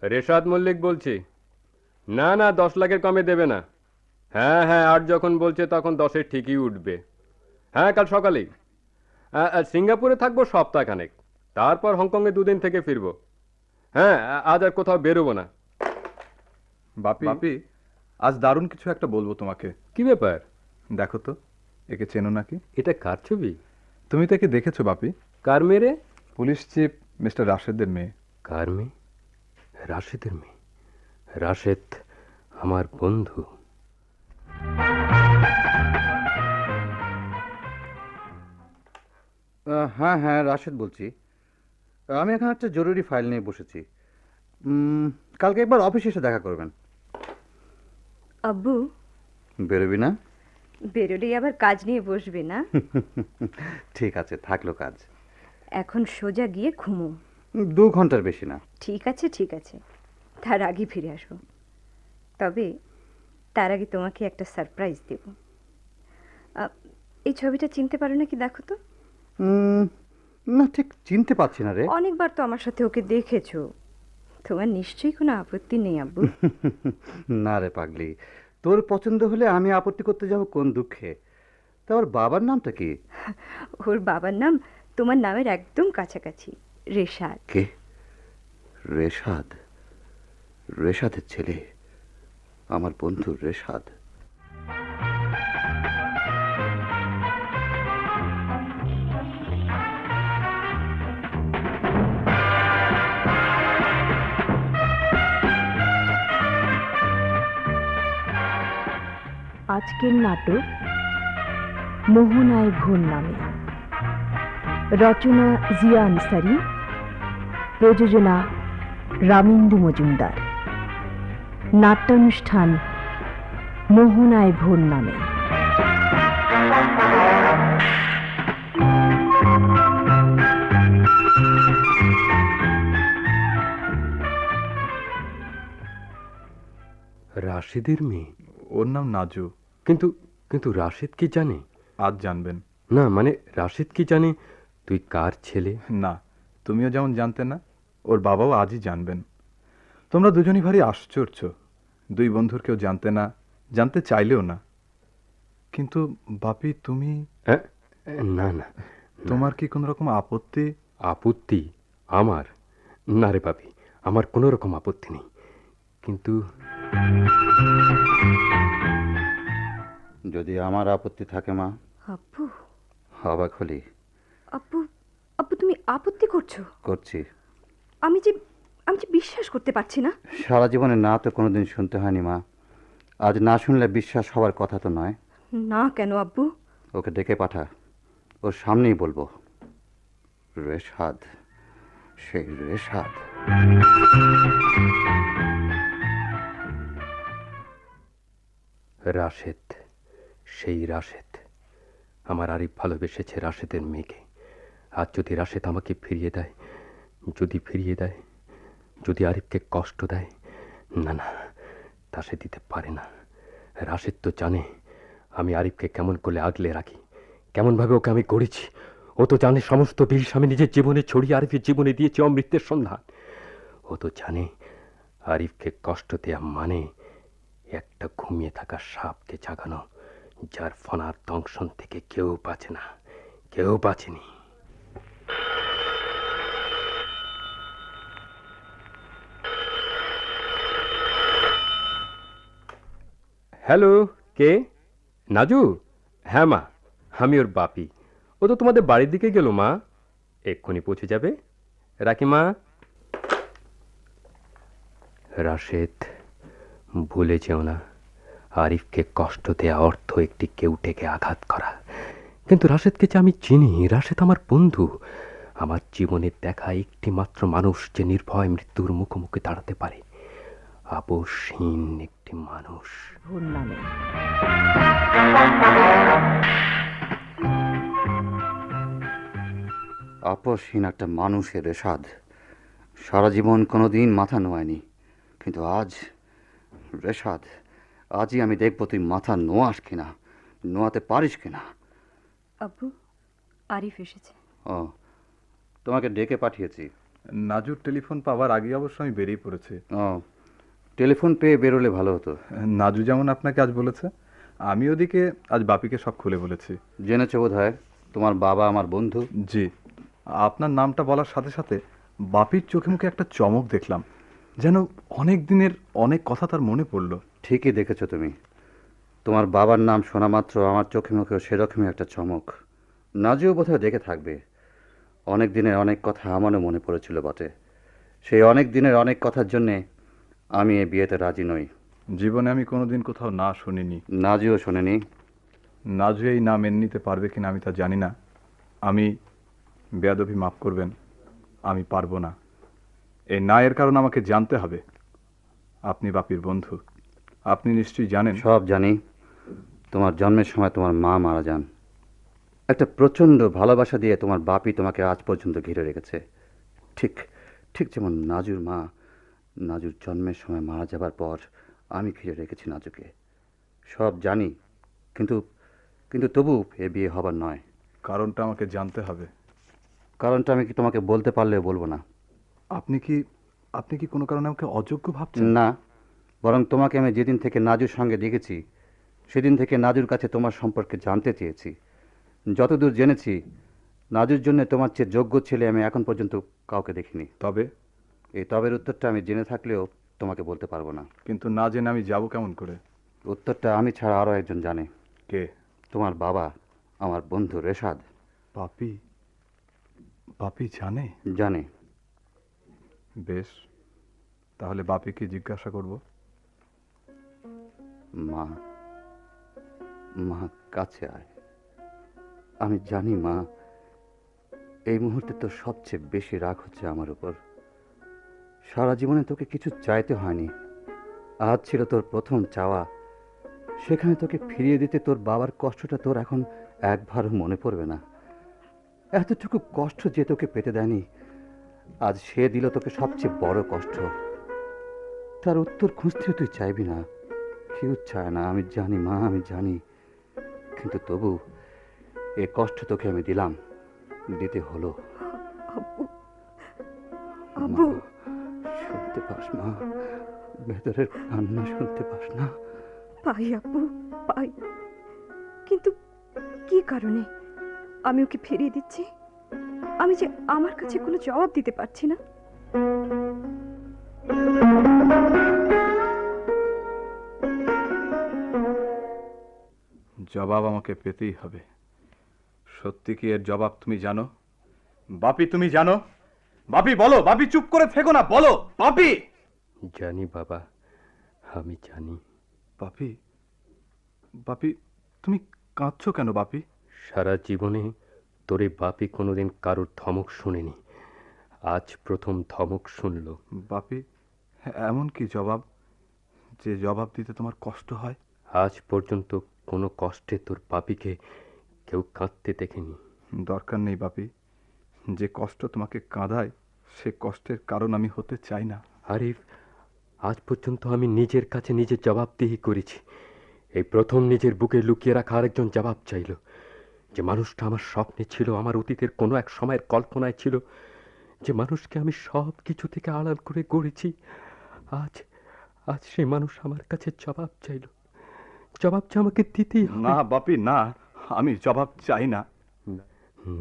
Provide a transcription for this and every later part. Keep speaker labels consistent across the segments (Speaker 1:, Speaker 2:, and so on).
Speaker 1: রেশাদ মল্লিক বলছি। না না, 10 লাখের কমে দেবে না। হ্যাঁ হ্যাঁ, আর যখন বলছে তখন 10-এ ঠিকই উঠবে। হ্যাঁ, কাল সকালেই। সিঙ্গাপুরে থাকবো সপ্তাহখানেক, তারপর হংকংয়ে 2 দিন থেকে ফিরবো। হ্যাঁ, আজ আর কোথাও বেরোবো না।
Speaker 2: বাপি, আজ দারুণ কিছু একটা বলবো তোমাকে।
Speaker 1: কি ব্যাপার?
Speaker 2: দেখো তো, একে চেনো নাকি?
Speaker 1: এটা কার ছবি?
Speaker 2: তুমি তো একে দেখেছো বাপি।
Speaker 1: কার মেয়ে রে?
Speaker 2: পুলিশ চিফ মিস্টার রাশেদের মেয়ে।
Speaker 1: কার মেয়ে? রাশেদের মেয়ে? রাশেদ আমার বন্ধু।
Speaker 3: হ্যাঁ হ্যাঁ, রাশেদ বলছি। আমি এখন একটা জরুরি ফাইল নিয়ে বসেছি। কালকে একবার অফিসে এসে দেখা করবেন।
Speaker 4: আব্বু,
Speaker 3: বেরোবি না?
Speaker 4: বেরোলেই আবার কাজ নিয়ে বসবে না?
Speaker 3: ঠিক আছে, থাকলো কাজ।
Speaker 4: এখন সোজা গিয়ে ঘুমো।
Speaker 3: 2 ঘন্টার বেশি না।
Speaker 4: ঠিক আছে ঠিক আছে, তার আগে ফিরে আসো। তবে তার আগে তোমাকে একটা সারপ্রাইজ দেব। এই ছবিটা চিনতে পারো নাকি দেখো তো।
Speaker 3: উম, না, ঠিক চিনতে পারছি না রে।
Speaker 4: অনেকবার তো আমার সাথে ওকে দেখেছো, তোমার নিশ্চয়ই কোনো আপত্তি নেই আব্বু?
Speaker 3: না রে পাগলি, তোর পছন্দ হলে আমি আপত্তি করতে যাব কোন দুঃখে। তা ওর বাবার নামটা কি?
Speaker 4: ওর বাবার নাম তোমার নামের একদম কাছাকাছি, রেশাদ।
Speaker 3: কে? রেশাদ? রেশাদের ছেলে? আমার বন্ধু রেশাদ?
Speaker 5: আজকের নাটক মোহনায় ভোর নামে। রচনা জিয়া আনসারি, প্রযোজনা রামিন্দু মজুমদার। নাট্যানুষ্ঠান মোহনায় ভোর নামে।
Speaker 1: রাশেদের মেয়ে?
Speaker 2: ওর নাম নাজু।
Speaker 1: কিন্তু কিন্তু রাশেদ কি জানে?
Speaker 2: আজ জানবেন।
Speaker 1: না মানে, রাশেদ কি জানে তুই কার ছেলে?
Speaker 2: না, তুমিও যেমন জানতে না, ওর বাবাও আজই জানবেন। তোমরা দুজনই ভারী আশ্চর্য। 2 বন্ধুর কেউ জানতে না, জানতে চাইলেও না। কিন্তু বাপি, তুমি
Speaker 1: না না,
Speaker 2: তোমার কি কোনো রকম আপত্তি?
Speaker 1: আপত্তি? আমার? না রে বাপি, আমার কোনো রকম আপত্তি নেই। কিন্তু
Speaker 3: যদি আমার আপত্তি থাকে মা।
Speaker 4: আব্বু,
Speaker 3: অবাক হলি?
Speaker 4: আব্বু, আব্বু তুমি আপত্তি করছো?
Speaker 3: করছি।
Speaker 4: আমি যে বিশ্বাস করতে পারছি না।
Speaker 3: সারা জীবনে না তো কোনোদিন শুনতে হয়নি মা। আজ না শুনলে বিশ্বাস হওয়ার কথা তো নয়।
Speaker 4: না কেন আব্বু?
Speaker 3: ওকে ডেকে পাঠা, ওর সামনেই বলবো। রেশাদ, সেই রেশাদ।
Speaker 1: রাশেদ, সেই রাশেদ। আমার আরিফ ভালোবেসেছে রাশেদের মেয়েকে। আজ যদি রাশেদ আমাকে ফিরিয়ে দেয়, যদি আরিফকে কষ্ট দেয়, না না, তা সে দিতে পারে না। রাশেদ তো জানে আমি আরিফকে কেমন করে আগলে রাখি, কেমনভাবে ওকে আমি গড়েছি। ও তো জানে সমস্ত বিষ আমি নিজের জীবনে ছড়িয়ে আরিফের জীবনে দিয়েছি অমৃতের সন্ধান। ও তো জানে আরিফকে কষ্ট দেয়া মানে একটা ঘুমিয়ে থাকা সাপকে জাগানো, যার ফনার দংশন থেকে কেউ বাঁচে না, কেউ বাঁচেনি। হ্যালো, কে? নাজু? হ্যাঁ মা, আমি ওর বাপি। ও তো তোমাদের বাড়ির দিকে গেল মা, এক্ষুনি পৌঁছে যাবে। রাখি মা। রাশেদ, ভুলে যেও না, আরিফকে কষ্ট দেয়া অর্থ একটি কেউটেকে আঘাত করা। কিন্তু রাশেদকে যে আমি চিনি, রাশেদ আমার বন্ধু, আমার জীবনে দেখা একটি মাত্র মানুষ যে নির্ভয় মৃত্যুর মুখোমুখি দাঁড়াতে পারে। আপোষহীন একটি মানুষ।
Speaker 5: ভোর নামে।
Speaker 3: আপসহীন একটা মানুষের রেশাদ সারা জীবন কোনোদিন মাথা নোয়ায়নি, কিন্তু আজ রেশাদ, আজই আমি দেখব তুই মাথা নোয়াস কিনা, নোয়াতে পারিস কিনা।
Speaker 4: আব্বু, আরিফ এসেছে।
Speaker 3: ও, তোমাকে ডেকে পাঠিয়েছি।
Speaker 2: নাজুর টেলিফোন পাওয়ার আগে অবশ্য আমি বেরিয়ে পড়েছি।
Speaker 3: ও, টেলিফোন পেয়ে বেরোলে ভালো হতো।
Speaker 2: নাজু যেমন আপনাকে আজ বলেছে, আমি ওদিকে আজ বাপিকে সব খুলে বলেছি।
Speaker 3: জেনেছো বোধ হয় তোমার বাবা আমার বন্ধু।
Speaker 2: জি, আপনার নামটা বলার সাথে সাথে বাপির চোখে মুখে একটা চমক দেখলাম, যেন অনেক দিনের অনেক কথা তার মনে পড়ল।
Speaker 3: ঠিকই দেখেছো তুমি। তোমার বাবার নাম শোনা মাত্র আমার চোখে মুখেও সেরকমই একটা চমক। নাজিও বোধহয় দেখে থাকবে। অনেক দিনের অনেক কথা আমারও মনে পড়েছিল বটে। সেই অনেক দিনের অনেক কথার জন্যে আমি এ বিয়েতে রাজি নই।
Speaker 2: জীবনে আমি কোনোদিন কোথাও না শুনিনি।
Speaker 3: নাজিও শোনেনি।
Speaker 2: নাজু এই না মেনে নিতে পারবে কিনা আমি তা জানি না। আমি, বেয়াদবি মাফ করবেন, আমি পারবো না। এই না এর কারণ আমাকে জানতে হবে। আপনি বাপির বন্ধু, আপনি নিশ্চয়ই জানেন।
Speaker 3: সব জানি। তোমার জন্মের সময় তোমার মা মারা যান। একটা প্রচণ্ড ভালোবাসা দিয়ে তোমার বাপি তোমাকে আজ পর্যন্ত ঘিরে রেখেছে। ঠিক ঠিক যেমন নাজুর মা নাজুর জন্মের সময় মারা যাবার পর আমি ঘিরে রেখেছি নাজুকে। সব জানি, কিন্তু কিন্তু তবু এ বিয়ে হবার নয়।
Speaker 2: কারণটা আমাকে জানতে হবে।
Speaker 3: কারণটা আমি কি তোমাকে বলতে পারলেও বলবো না।
Speaker 2: আপনি কি কোনো কারণে আমাকে অযোগ্য ভাবছেন?
Speaker 3: না, বরং তোমাকে আমি যেদিন থেকে নাজুর সঙ্গে দেখেছি সেদিন থেকে নাজুর কাছে তোমার সম্পর্কে জানতে চেয়েছি। যতদূর জেনেছি, নাজুর জন্য তোমার চেয়ে যোগ্য ছেলে আমি এখন পর্যন্ত কাউকে দেখিনি।
Speaker 2: তবে
Speaker 3: এই তবের উত্তরটা আমি জেনে থাকলেও তোমাকে বলতে পারবো না।
Speaker 2: কিন্তু না জেনে আমি যাব কেমন করে?
Speaker 3: উত্তরটা আমি ছাড়া আরও একজন জানে।
Speaker 2: কে?
Speaker 3: তোমার বাবা, আমার বন্ধু রেশাদ।
Speaker 2: বাপি? বাপি জানে?
Speaker 3: জানে।
Speaker 2: বেশ, তাহলে বাপিকে জিজ্ঞাসা করব।
Speaker 3: মা, মা কাছে আয়। আমি জানি মা, এই মুহূর্তে তো সবচেয়ে বেশি রাগ হচ্ছে আমার উপর। সারা জীবনে তোকে কিছু চাইতে হয়নি, আজ ছিল তোর প্রথম চাওয়া। সেখানে তোকে ফিরিয়ে দিতে তোর বাবার কষ্টটা তোর এখন একবারও মনে পড়বে না। এতটুকু কষ্ট যে তোকে পেতে দেয়নি, আজ সে দিল তোকে সবচেয়ে বড় কষ্ট। তার উত্তর খুঁজতেও তুই চাইবি না, কেউ চায় না, আমি জানি মা, আমি জানি। কিন্তু তবু এ কষ্ট তোকে আমি দিলাম, দিতে হলো।
Speaker 4: আব্বু,
Speaker 3: শুনতে পাস মা? ভেতরের কান্না শুনতে পাস না?
Speaker 4: পাই আব্বু, পাই। কিন্তু কি কারণে আমি ওকে ফিরিয়ে দিচ্ছি? আমি যে আমার কাছে কোনো জবাব দিতে পারছি না।
Speaker 2: জবাব আমাকে পেতেই হবে। সত্যি কি এর জবাব তুমি জানো? বাপি, তুমি জানো? বাপি বলো, বাপি চুপ করে থেকো না, বলো বাপি।
Speaker 1: জানি বাবা, আমি জানি।
Speaker 2: বাপি, বাপি তুমি কাঁদছো কেন বাপি?
Speaker 1: সারা জীবনে তোরে বাপি কোনোদিন কারোর ধমক শুনেনি, আজ প্রথম ধমক শুনল।
Speaker 2: বাপি, এমন কি জবাব যে জবাব দিতে তোমার কষ্ট হয়?
Speaker 1: আজ পর্যন্ত কোনো কষ্টে তোর বাপিকে কেউ কাঁদতে দেখেনি।
Speaker 2: দরকার নেই বাপি, যে কষ্ট তোমাকে কাঁদায় সে কষ্টের কারণ আমি হতে চাই না।
Speaker 1: আরিফ, আজ পর্যন্ত আমি নিজের কাছে নিজে জবাবদিহি করেছি। এই প্রথম নিজের বুকে লুকিয়ে রাখা আরেকজন জবাব চাইল। যে মানুষটা আমার স্বপ্নে ছিল, আমার অতীতের কোনো এক সময়ের কল্পনায় ছিল, যে মানুষকে আমি সব কিছু থেকে আড়াল করে গড়েছি, আজ আজ সেই মানুষ আমার কাছে জবাব চাইল। জবাবটা আমাকে দিতেই হবে।
Speaker 2: না বাপি না, আমি জবাব চাই না।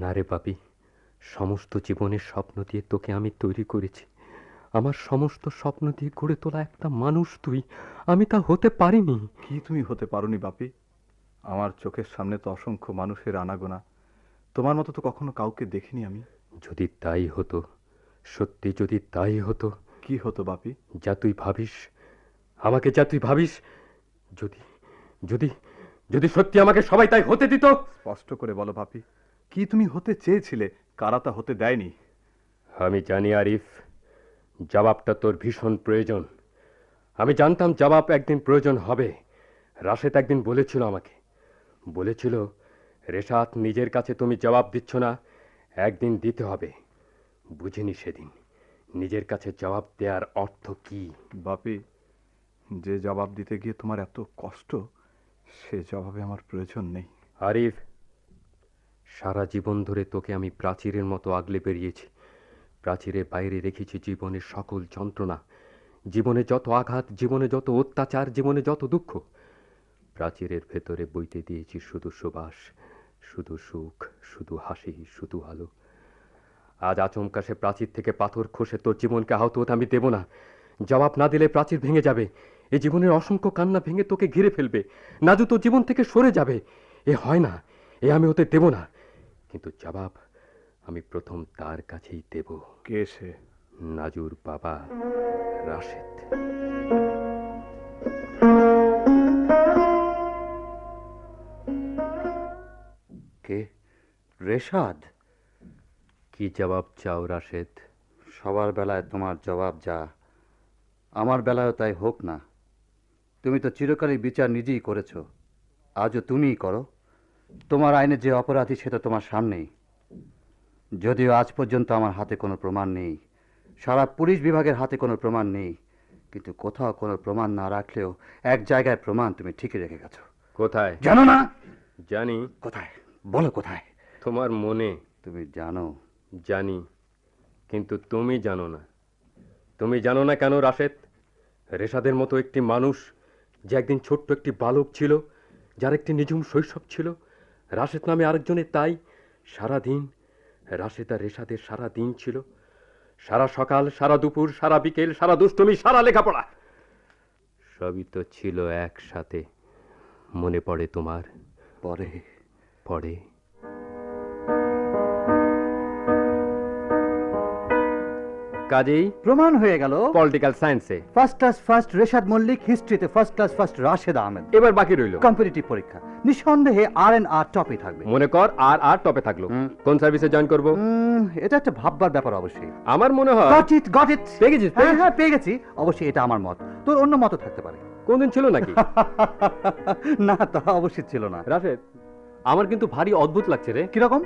Speaker 1: না রে বাপি, সমস্ত জীবনের স্বপ্ন দিয়ে তোকে আমি তৈরি করেছি। আমার সমস্ত স্বপ্ন দিয়ে গড়ে তোলা একটা মানুষ তুই, আমি তা হতে পারিনি।
Speaker 2: কি তুমি হতে পারোনি বাপি? আমার চোখের সামনে তো অসংখ্য মানুষের আনাগোনা, তোমার মতো তো কখনো কাউকে দেখিনি আমি।
Speaker 1: যদি তাই হতো, সত্যি যদি তাই হতো।
Speaker 2: কি হতো বাপি?
Speaker 1: যা তুই ভাবিস, আমাকে যা তুই ভাবিস, যদি যদি যদি সত্যি আমাকে সবাই তাই হতে দিত।
Speaker 2: স্পষ্ট করে বলো বাপি, কি তুমি হতে চেয়েছিলে, কারা তা হতে দেয়নি?
Speaker 1: আমি জানি আরিফ, জবাবটা তোর ভীষণ প্রয়োজন। আমি জানতাম জবাব একদিন প্রয়োজন হবে। রাশেদ একদিন বলেছিল আমাকে, বলেছিল, রেশাদ নিজের কাছে তুমি জবাব দিচ্ছ না, একদিন দিতে হবে। বুঝিনি সেদিন নিজের কাছে জবাব দেওয়ার অর্থ কি।
Speaker 2: বাপি, যে জবাব দিতে গিয়ে তোমার এত কষ্ট, সে জবাবে আমার প্রয়োজন নেই।
Speaker 1: আরিফ, সারা জীবন ধরে তোকে আমি প্রাচীরের মতো আগলে বেরিয়েছি। প্রাচীরের বাইরে রেখেছি জীবনের সকল যন্ত্রণা, জীবনে যত আঘাত, জীবনে যত অত্যাচার, জীবনে যত দুঃখ। প্রাচীরের ভেতরে বইতে দিয়েছি শুধু সুবাস, শুধু সুখ, শুধু হাসি, শুধু আলো। আজ আচমকা সে প্রাচীর থেকে পাথর খসে তোর জীবনকে আহত হতে আমি দেব না। জবাব না দিলে প্রাচীর ভেঙে যাবে, এ জীবনের অসংখ্য কান্না ভেঙে তোকে ঘিরে ফেলবে, নাজু তোর জীবন থেকে সরে যাবে। এ হয় না, এ আমি হতে দেব না। কিন্তু জবাব আমি প্রথম তার কাছেই দেব।
Speaker 2: কে সে?
Speaker 1: নাজুর বাবা রাশেদ।
Speaker 3: কে? রেশাদ?
Speaker 1: কি জবাব চাও রাশেদ?
Speaker 3: সবার বেলায় তোমার জবাব যা, আমার বেলায়ও তাই হোক না। তুমি তো চিরকালই বিচার নিজেই করেছ, আজও তুমিই করো। তোমার আইনে যে অপরাধী সে তো তোমার সামনেই। যদিও আজ পর্যন্ত আমার হাতে কোনো প্রমাণ নেই, সারা পুলিশ বিভাগের হাতে কোনো প্রমাণ নেই, কিন্তু কোথাও কোনো প্রমাণ না রাখলেও এক জায়গায় প্রমাণ তুমি ঠিকই রেখে গেছো।
Speaker 1: কোথায়?
Speaker 3: জানো না?
Speaker 1: জানি।
Speaker 3: কোথায় বলো, কোথায়?
Speaker 1: তোমার মনে।
Speaker 3: তুমি জানো?
Speaker 1: জানি, কিন্তু তুমি জানো না। তুমি জানো না কেন রাশেদ? রেশাদের মতো একটি মানুষ, যে একদিন ছোট্ট একটি বালক ছিল, যার একটি নিঝুম শৈশব ছিল, রাশেদ নামে আরেকজনের তাই। সারাদিন রাশেদ আর রেশাদের সারা দিন ছিল, সারা সকাল, সারা দুপুর, সারা বিকেল, সারা দুষ্টুমি, সারা লেখাপড়া, সবই তো ছিল একসাথে। মনে পড়ে তোমার?
Speaker 3: পরে
Speaker 1: পড়ে। কাজেই
Speaker 3: প্রমাণ হয়ে গেল
Speaker 1: পলিটিক্যাল সায়েন্সে
Speaker 3: first class first Reshad Mallick, হিস্ট্রিতে first class first Rashed Ahmed.
Speaker 1: এবার বাকি রইল
Speaker 3: কম্পিটিটিভ পরীক্ষা, নিঃসন্দেহে আর টপে থাকবে।
Speaker 1: মনে কর আর টপে থাকলো। কোন সার্ভিসে জয়েন করব?
Speaker 3: এটা একটা ভাববার ব্যাপার অবশ্যই।
Speaker 1: আমার মনে হয়
Speaker 3: গট ইট
Speaker 1: পেয়ে গেছিস?
Speaker 3: হ্যাঁ পেয়ে গেছি। অবশ্যই এটা আমার মত, তোর অন্য মত থাকতে পারে।
Speaker 1: কোনদিন ছিল নাকি?
Speaker 3: না, তা অবশ্যই ছিল না।
Speaker 1: রাশেদ, আমার কিন্তু ভারী অদ্ভুত লাগছে রে।
Speaker 3: কিরকম?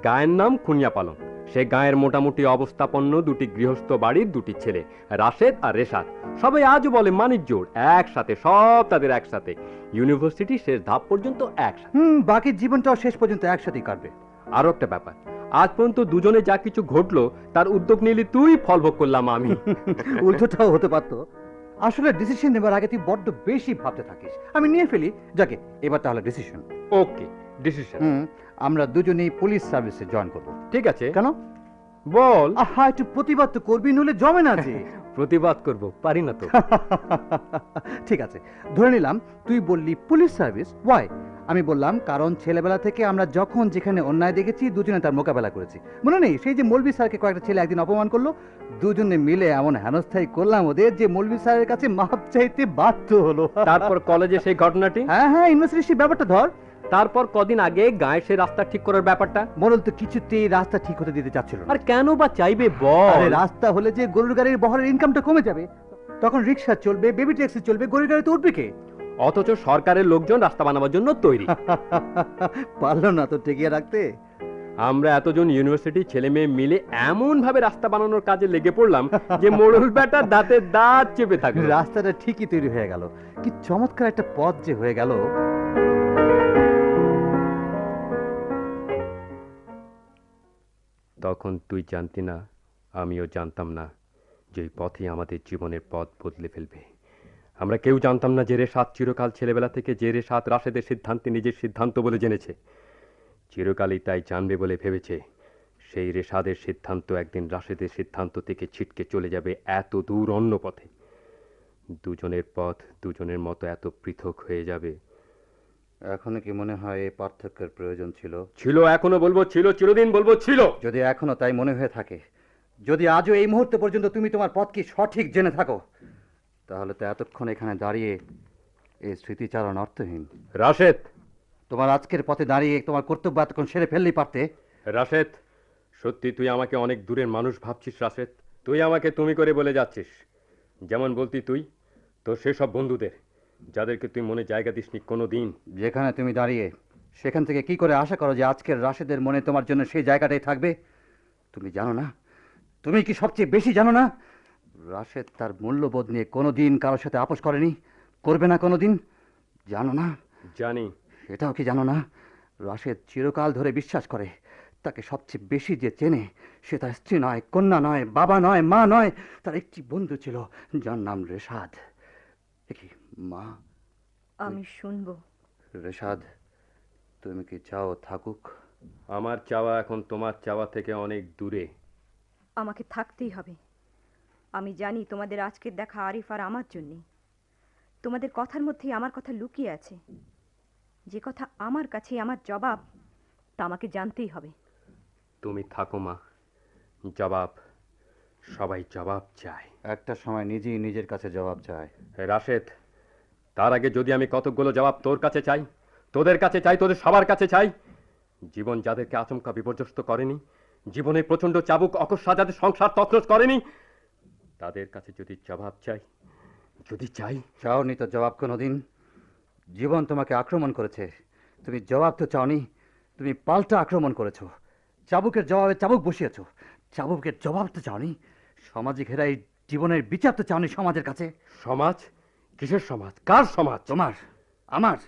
Speaker 1: গায়ের নাম খুনিয়া পালং, সে গায়ের মোটামুটি অবস্থাপন্ন দুটি গৃহস্থ বাড়ির দুটি ছেলে, রাশেদ আর রেশাদ। সবাই আজও বলে মানিক জোড়, একসাথে, সব তাদের একসাথে, ইউনিভার্সিটি শেষ ধাপ পর্যন্ত একসাথে।
Speaker 3: বাকি জীবনটাও শেষ পর্যন্ত একসাথেই কাটবে।
Speaker 1: আরো একটা ব্যাপার, আজ পর্যন্ত দুজনে যা কিছু ঘটলো তার উদ্যোগ নিলি তুই, ফলভোগ করলাম আমি।
Speaker 3: উল্টোটাও হতে পারতো। আসলে ডিসিশন নেবার আগে তুই বড্ড বেশি ভাবতে থাকিস, আমি নিয়ে ফেলি। যাকে, এবার তাহলে ডিসিশন।
Speaker 1: ওকে, ডিসিশন।
Speaker 3: আমরা দুজনেই পুলিশ সার্ভিসে জয়েন করব।
Speaker 1: ঠিক আছে।
Speaker 3: কেন?
Speaker 1: বল।
Speaker 3: আহা, একটু প্রতিবাদ তো করবি, নইলে জমে না যে।
Speaker 1: প্রতিবাদ করব, পারি না তো।
Speaker 3: ঠিক আছে, ধরে নিলাম তুই বললি পুলিশ সার্ভিস। ওয়াই? আমি বললাম কারণ ছেলেবেলা থেকে আমরা যখন যেখানে অন্যায় দেখেছি দুজনে তার মোকাবেলা করেছি। মনে নেই সেই যে মৌলভী স্যারকে কয়েকটা ছেলে একদিন অপমান করলো, দুজনে মিলে এমন হেনস্থাই করলাম ওদের যে মৌলভী স্যারের কাছে মাপ চাইতে বাধ্য হলো।
Speaker 1: তারপর কলেজে সেই ঘটনাটি।
Speaker 3: হ্যাঁ, ইউনিভার্সিটির সেই ব্যাপারটা ধর।
Speaker 1: তারপর কদিন আগে গায়ে সে রাস্তা ঠিক করার ব্যাপারটা।
Speaker 3: মোড়ল তো কিছুতেই রাস্তা ঠিক হতে দিতে চাচ্ছিল না।
Speaker 1: আর কেন বা চাইবে বল?
Speaker 3: আরে রাস্তা হলে যে গরুর গাড়ির বহরের ইনকামটা কমে যাবে, তখন রিক্সা চলবে, বেবি ট্যাক্সি চলবে, গরুর গাড়িতে উঠবে কে?
Speaker 1: অথচ সরকারের লোকজন রাস্তা বানাবার জন্য তৈরি।
Speaker 3: পারলো না তো টেকিয়ে রাখতে।
Speaker 1: আমরা এতজন ইউনিভার্সিটি ছেলে মেয়ে মিলে এমন ভাবে রাস্তা বানানোর কাজে লেগে পড়লাম যে মোড়ল বেটা দাঁতে দাঁত চেপে থাকলো।
Speaker 3: রাস্তাটা ঠিকই তৈরি হয়ে গেল, কি চমৎকার একটা পথ যে হয়ে গেল।
Speaker 1: তখন তুই জানতি না, আমিও জানতাম না যে এই পথই আমাদের জীবনের পথ বদলে ফেলবে। আমরা কেউ জানতাম না যে রেশাদ চিরকাল ছেলেবেলা থেকে যে রেশাদ রাশেদের সিদ্ধান্তে নিজের সিদ্ধান্ত বলে জেনেছে, চিরকালই তাই জানবে বলে ভেবেছে, সেই রেশাদের সিদ্ধান্ত একদিন রাশেদের সিদ্ধান্ত থেকে ছিটকে চলে যাবে এত দূর অন্য পথে। দুজনের পথ দুজনের মতো এত পৃথক হয়ে যাবে।
Speaker 3: এখনো কি মনে হয় এই পার্থক্যের প্রয়োজন ছিল?
Speaker 1: ছিল, এখনো বলবো ছিল, চিরদিন বলবো ছিল।
Speaker 3: যদি এখনো তাই মনে হয়ে থাকে, যদি আজও এই মুহূর্ত পর্যন্ত তুমি তোমার পথ কি সঠিক জেনে থাকো, তাহলে তো এতক্ষণ এখানে দাঁড়িয়ে এই স্মৃতিচারণ অর্থহীন।
Speaker 1: রাশেদ,
Speaker 3: তোমার আজকের পথে দাঁড়িয়ে তোমার কর্তব্য এতক্ষণ সেরে ফেললেই পারতে।
Speaker 1: রাশেদ, সত্যি তুই আমাকে অনেক দূরের মানুষ ভাবছিস রাশেদ। তুই আমাকে তুমি করে বলে যাচ্ছিস, যেমন বলতি তুই তোর সেসব বন্ধুদের যাদেরকে তুই মনে জায়গা দিসনি কোনো দিন।
Speaker 3: যেখানে তুমি দাঁড়িয়ে সেখান থেকে কি করে আশা করো যে আজকের রাশেদের মনে তোমার জন্য সেই জায়গাটাই থাকবে? তুমি জানো না, তুমি কি সবচেয়ে বেশি জানো না, রাশেদ তার মূল্যবোধ নিয়ে কোনো দিন কারোর সাথে আপোষ করেনি, করবে না কোনো দিন। জানো না?
Speaker 1: জানি।
Speaker 3: এটাও কি জানো না, রাশেদ চিরকাল ধরে বিশ্বাস করে তাকে সবচেয়ে বেশি যে চেনে সে তার স্ত্রী নয়, কন্যা নয়, বাবা নয়, মা নয়, তার একটি বন্ধু ছিল যার নাম রেশাদ। কি মা?
Speaker 4: আমি শুনবো।
Speaker 3: রেশাদ, তুমি কি চাও থাকুক?
Speaker 1: আমার চাওয়া এখন তোমার চাওয়া থেকে অনেক দূরে।
Speaker 4: আমাকে থাকতেই হবে। আমি জানি তোমাদের আজকের দেখা আরিফ আর আমার জন্যে। তোমাদের কথার মধ্যেই আমার কথা লুকিয়ে আছে। যে কথা আমার কাছে আমার জবাব, তা আমাকে জানতেই হবে।
Speaker 1: তুমি থাকো মা, জবাব, সবাই জবাব চায়।
Speaker 3: একটা সময় নিজেই নিজের কাছে জবাব চায়।
Speaker 1: রাশেদ, তার আগে যদি আমি কতকগুলো জবাব তোর কাছে চাই, তোদের কাছে চাই, তোদের সবার কাছে চাই। জীবন যাদেরকে আচমকা বিপর্যস্ত করেনি, জীবনে প্রচণ্ড চাবুক অকস্মাৎ যাদের সংসার তছনছ করেনি, তাদের কাছে যদি জবাব চাই, যদি চাই।
Speaker 3: চাওনি তো জবাব কোনোদিন। জীবন তোমাকে আক্রমণ করেছে, তুমি জবাব তো চাওনি, তুমি পাল্টা আক্রমণ করেছো। চাবুকের জবাবে চাবুক বসিয়েছো, চাবুকের জবাব তো চাওনি। সমাজে ঘেরাই জীবনের বিচার তো চাওনি সমাজের কাছে।
Speaker 1: সমাজ? কিসের সমাজ? কার সমাজ?
Speaker 3: তোমার, আমার।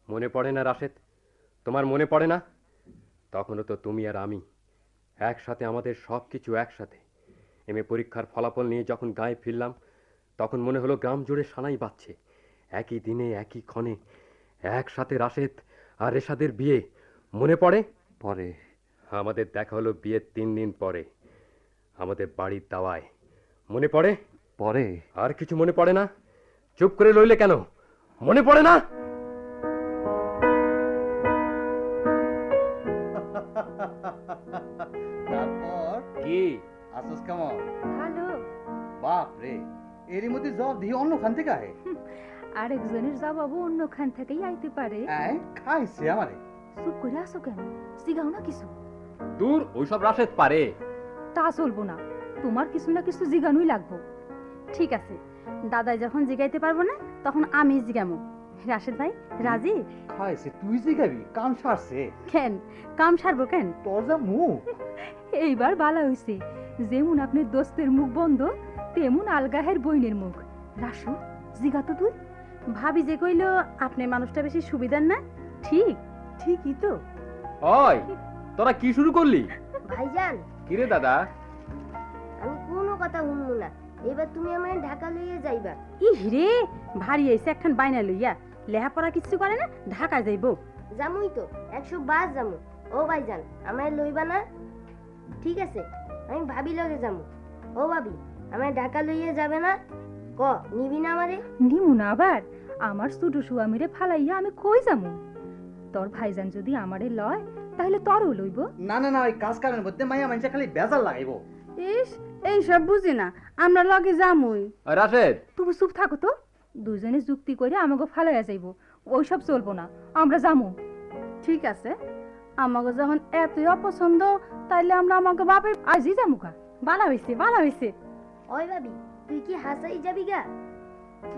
Speaker 1: মনে পড়ে না রাশেদ? তোমার মনে পড়ে না? তখনও তো তুমি আর আমি একসাথে, আমাদের সব কিছু একসাথে। এমএ পরীক্ষার ফলাফল নিয়ে যখন গায়ে ফিরলাম, তখন মনে হলো গ্রাম জুড়ে সানাই বাজছে। একই দিনে একই ক্ষণে একসাথে রাশেদ আর রেশাদের বিয়ে। মনে পড়ে?
Speaker 3: পরে
Speaker 1: আমাদের দেখা হলো বিয়ের 3 দিন পরে, আমাদের বাড়ির দাওয়ায়। মনে পড়ে?
Speaker 3: পরে
Speaker 1: আর কিছু মনে পড়ে না? চুপ করে রইলে কেন? মনে পড়ে না?
Speaker 3: তারপর
Speaker 1: কি
Speaker 3: আসস কেমন?
Speaker 6: ভালো।
Speaker 3: বাপ রে, এরই মধ্যে জব দিয়ে অন্য খান থেকে আয়।
Speaker 6: আরেকজনের জবাবও অন্যখান থেকেই আইতে পারে।
Speaker 3: খাইছে আমারে।
Speaker 6: চুপ করে আসো কেন? সিগাও না কিছু।
Speaker 1: দূর, ওইসব রাশেদ পারে।
Speaker 6: তা চলবো না, তোমার কিছু না কিছু জিগানোই লাগবো। ঠিক আছে, দাদাই যখন জিগাইতে পারবো না তখন আমি জিগামো। রাশেদ ভাই রাজি?
Speaker 3: খাইছে তুই জিগাবি, কাম সারছে।
Speaker 6: কেন কাম সারবো কেন?
Speaker 3: তোর যা মুখ।
Speaker 6: এইবার ভালো হইছে, যেমন আপনার দোস্তের মুখ বন্ধ তেমন আলগাহের বইনের মুখ। রাসু জিগা তো তুই। ভাবি যে কইল আপনি মানুষটা বেশি সুবিধার না? ঠিক? ঠিকই তো।
Speaker 1: ওই, তোরা কি শুরু করলি?
Speaker 7: ভাইজান,
Speaker 1: কিরে দাদা?
Speaker 7: আমি কোনো কথা শুনবো না। এবার তুমি আমার ঢাকা লইয়া যাইবা।
Speaker 6: ইহ রে, ভারী হইছে একখান বাইনা লইয়া। লেহাপড়া কিছু করে না, ঢাকা যাইবো।
Speaker 7: জামুই তো 100 বার জামু। ও ভাইজান, আমায় লইবা না? ঠিক আছে, আমি ভাবি লগে যামু। ও ভাবি, আমায় ঢাকা লইয়া যাবে না? ক নিবি না আমারে?
Speaker 6: নিমু না আবার? আমার ছোট সুয়ামিরে ফালাইয়া আমি কই যামু? তোর ভাইজান যদি আমারে লয় তাহলে তোরও লইব।
Speaker 3: না না না, ওই কাজ কামের মধ্যে মাইয়া মানুষে খালি বেজাল লাগাইবো।
Speaker 6: ইস, এই সব বুঝি না, আমরা লগে যামুই।
Speaker 1: রাশেদ,
Speaker 6: তুমি চুপ থাকো তো। দুজনে যুক্তি করে আমাকে ফালাইয়া যাইব, ওইসব চলবো না, আমরা যামু। ঠিক আছে, আমাকে যখন এতই অপছন্দ তাইলে আমরা আমাকে বাপের আজই যামুকা। ভালো হইছে, ভালো হইছে।
Speaker 7: ওই ভাবি, তুই কি হাসাই যাবি গা?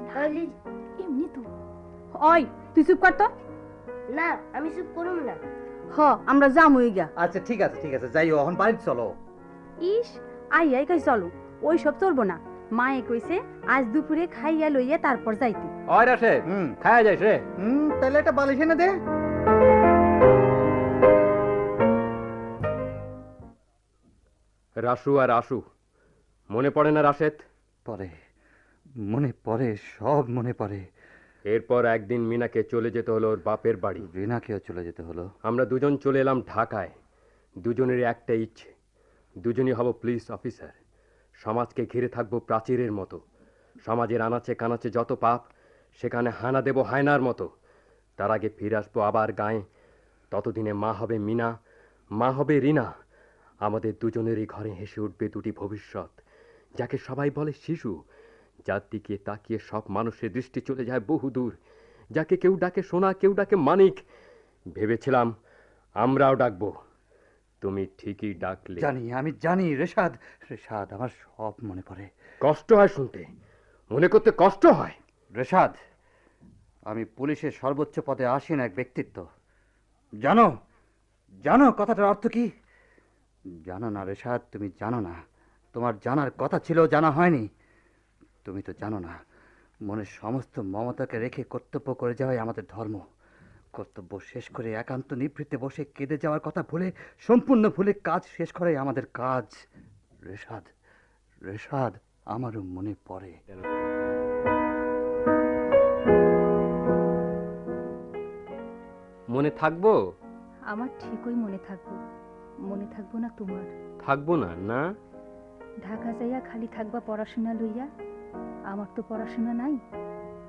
Speaker 7: তাহলে
Speaker 6: এমনি তো। ওই তুই চুপ কর তো।
Speaker 7: না, আমি চুপ করুম না।
Speaker 6: হ, আমরা যামুই গা।
Speaker 3: আচ্ছা ঠিক আছে ঠিক আছে, যাইও, এখন বাড়িতে চলো।
Speaker 6: ইস, আই কাই চলো, ওই সব চলবো না। মায়ে কইছে আজ দুপুরে খাইয়া লইয়া তারপর যাইতে।
Speaker 1: ওই রাশেদ, খায়া যাইস রে।
Speaker 3: তাহলে একটা বালিশ এনে দে।
Speaker 1: রাসু আর আশু, মনে পড়ে না রাশেদ?
Speaker 3: পরে মনে পড়ে, সব মনে পড়ে।
Speaker 1: এরপর একদিন মিনাকে চলে যেতে হলো ওর বাপের বাড়ি।
Speaker 3: রিনাকেও চলে যেতে হলো।
Speaker 1: আমরা দুজন চলে এলাম ঢাকায়। দুজনেরই একটা ইচ্ছে, দুজনই হব পুলিশ অফিসার। সমাজকে ঘিরে থাকবো প্রাচীরের মতো। সমাজের আনাচে কানাচে যত পাপ, সেখানে হানা দেব হায়নার মতো। তার আগে ফিরে আসবো আবার গায়ে। ততদিনে মা হবে মিনা, মা হবে রিনা। আমাদের দুজনেরই ঘরে হেসে উঠবে দুটি ভবিষ্যৎ, যাকে সবাই বলে শিশু, যার দিকে তাকিয়ে সব মানুষের দৃষ্টি চলে যায় বহু দূর, যাকে কেউ ডাকে সোনা, কেউ ডাকে মানিক। ভেবেছিলাম আমরাও ডাকবো, তুমি ঠিকই ডাকলে।
Speaker 3: জানি, আমি জানি রেশাদ, রেশাদ, আমার সব মনে পড়ে।
Speaker 1: কষ্ট হয় শুনতে, মনে করতে কষ্ট হয়।
Speaker 3: রেশাদ, আমি পুলিশের সর্বোচ্চ পদে আসীন এক ব্যক্তিত্ব। জানো, জানো কথাটার অর্থ কি? জানো না রেশাদ, তুমি জানো না। তোমার জানার কথা ছিল, জানা হয়নি। তুমি তো জানো না, মনের সমস্ত মমতাকে রেখে কর্তব্য করে যাওয়াই আমাদের ধর্ম। কর্তব্য শেষ করে একান্ত নিভৃতে বসে কেঁদে যাওয়ার কথা ভুলে, সম্পূর্ণ ভুলে কাজ শেষ করাই আমাদের কাজ। রেশাদ, রেশাদ, আমারও মনে পড়ে।
Speaker 1: মনে থাকবো?
Speaker 6: আমার ঠিকই মনে থাকবো। মনে থাকবো না তোমার?
Speaker 1: থাকবো না না?
Speaker 6: ঢাকা যাইয়া খালি থাকবা পড়াশোনা লইয়া? আমার তো পড়াশোনা নাই,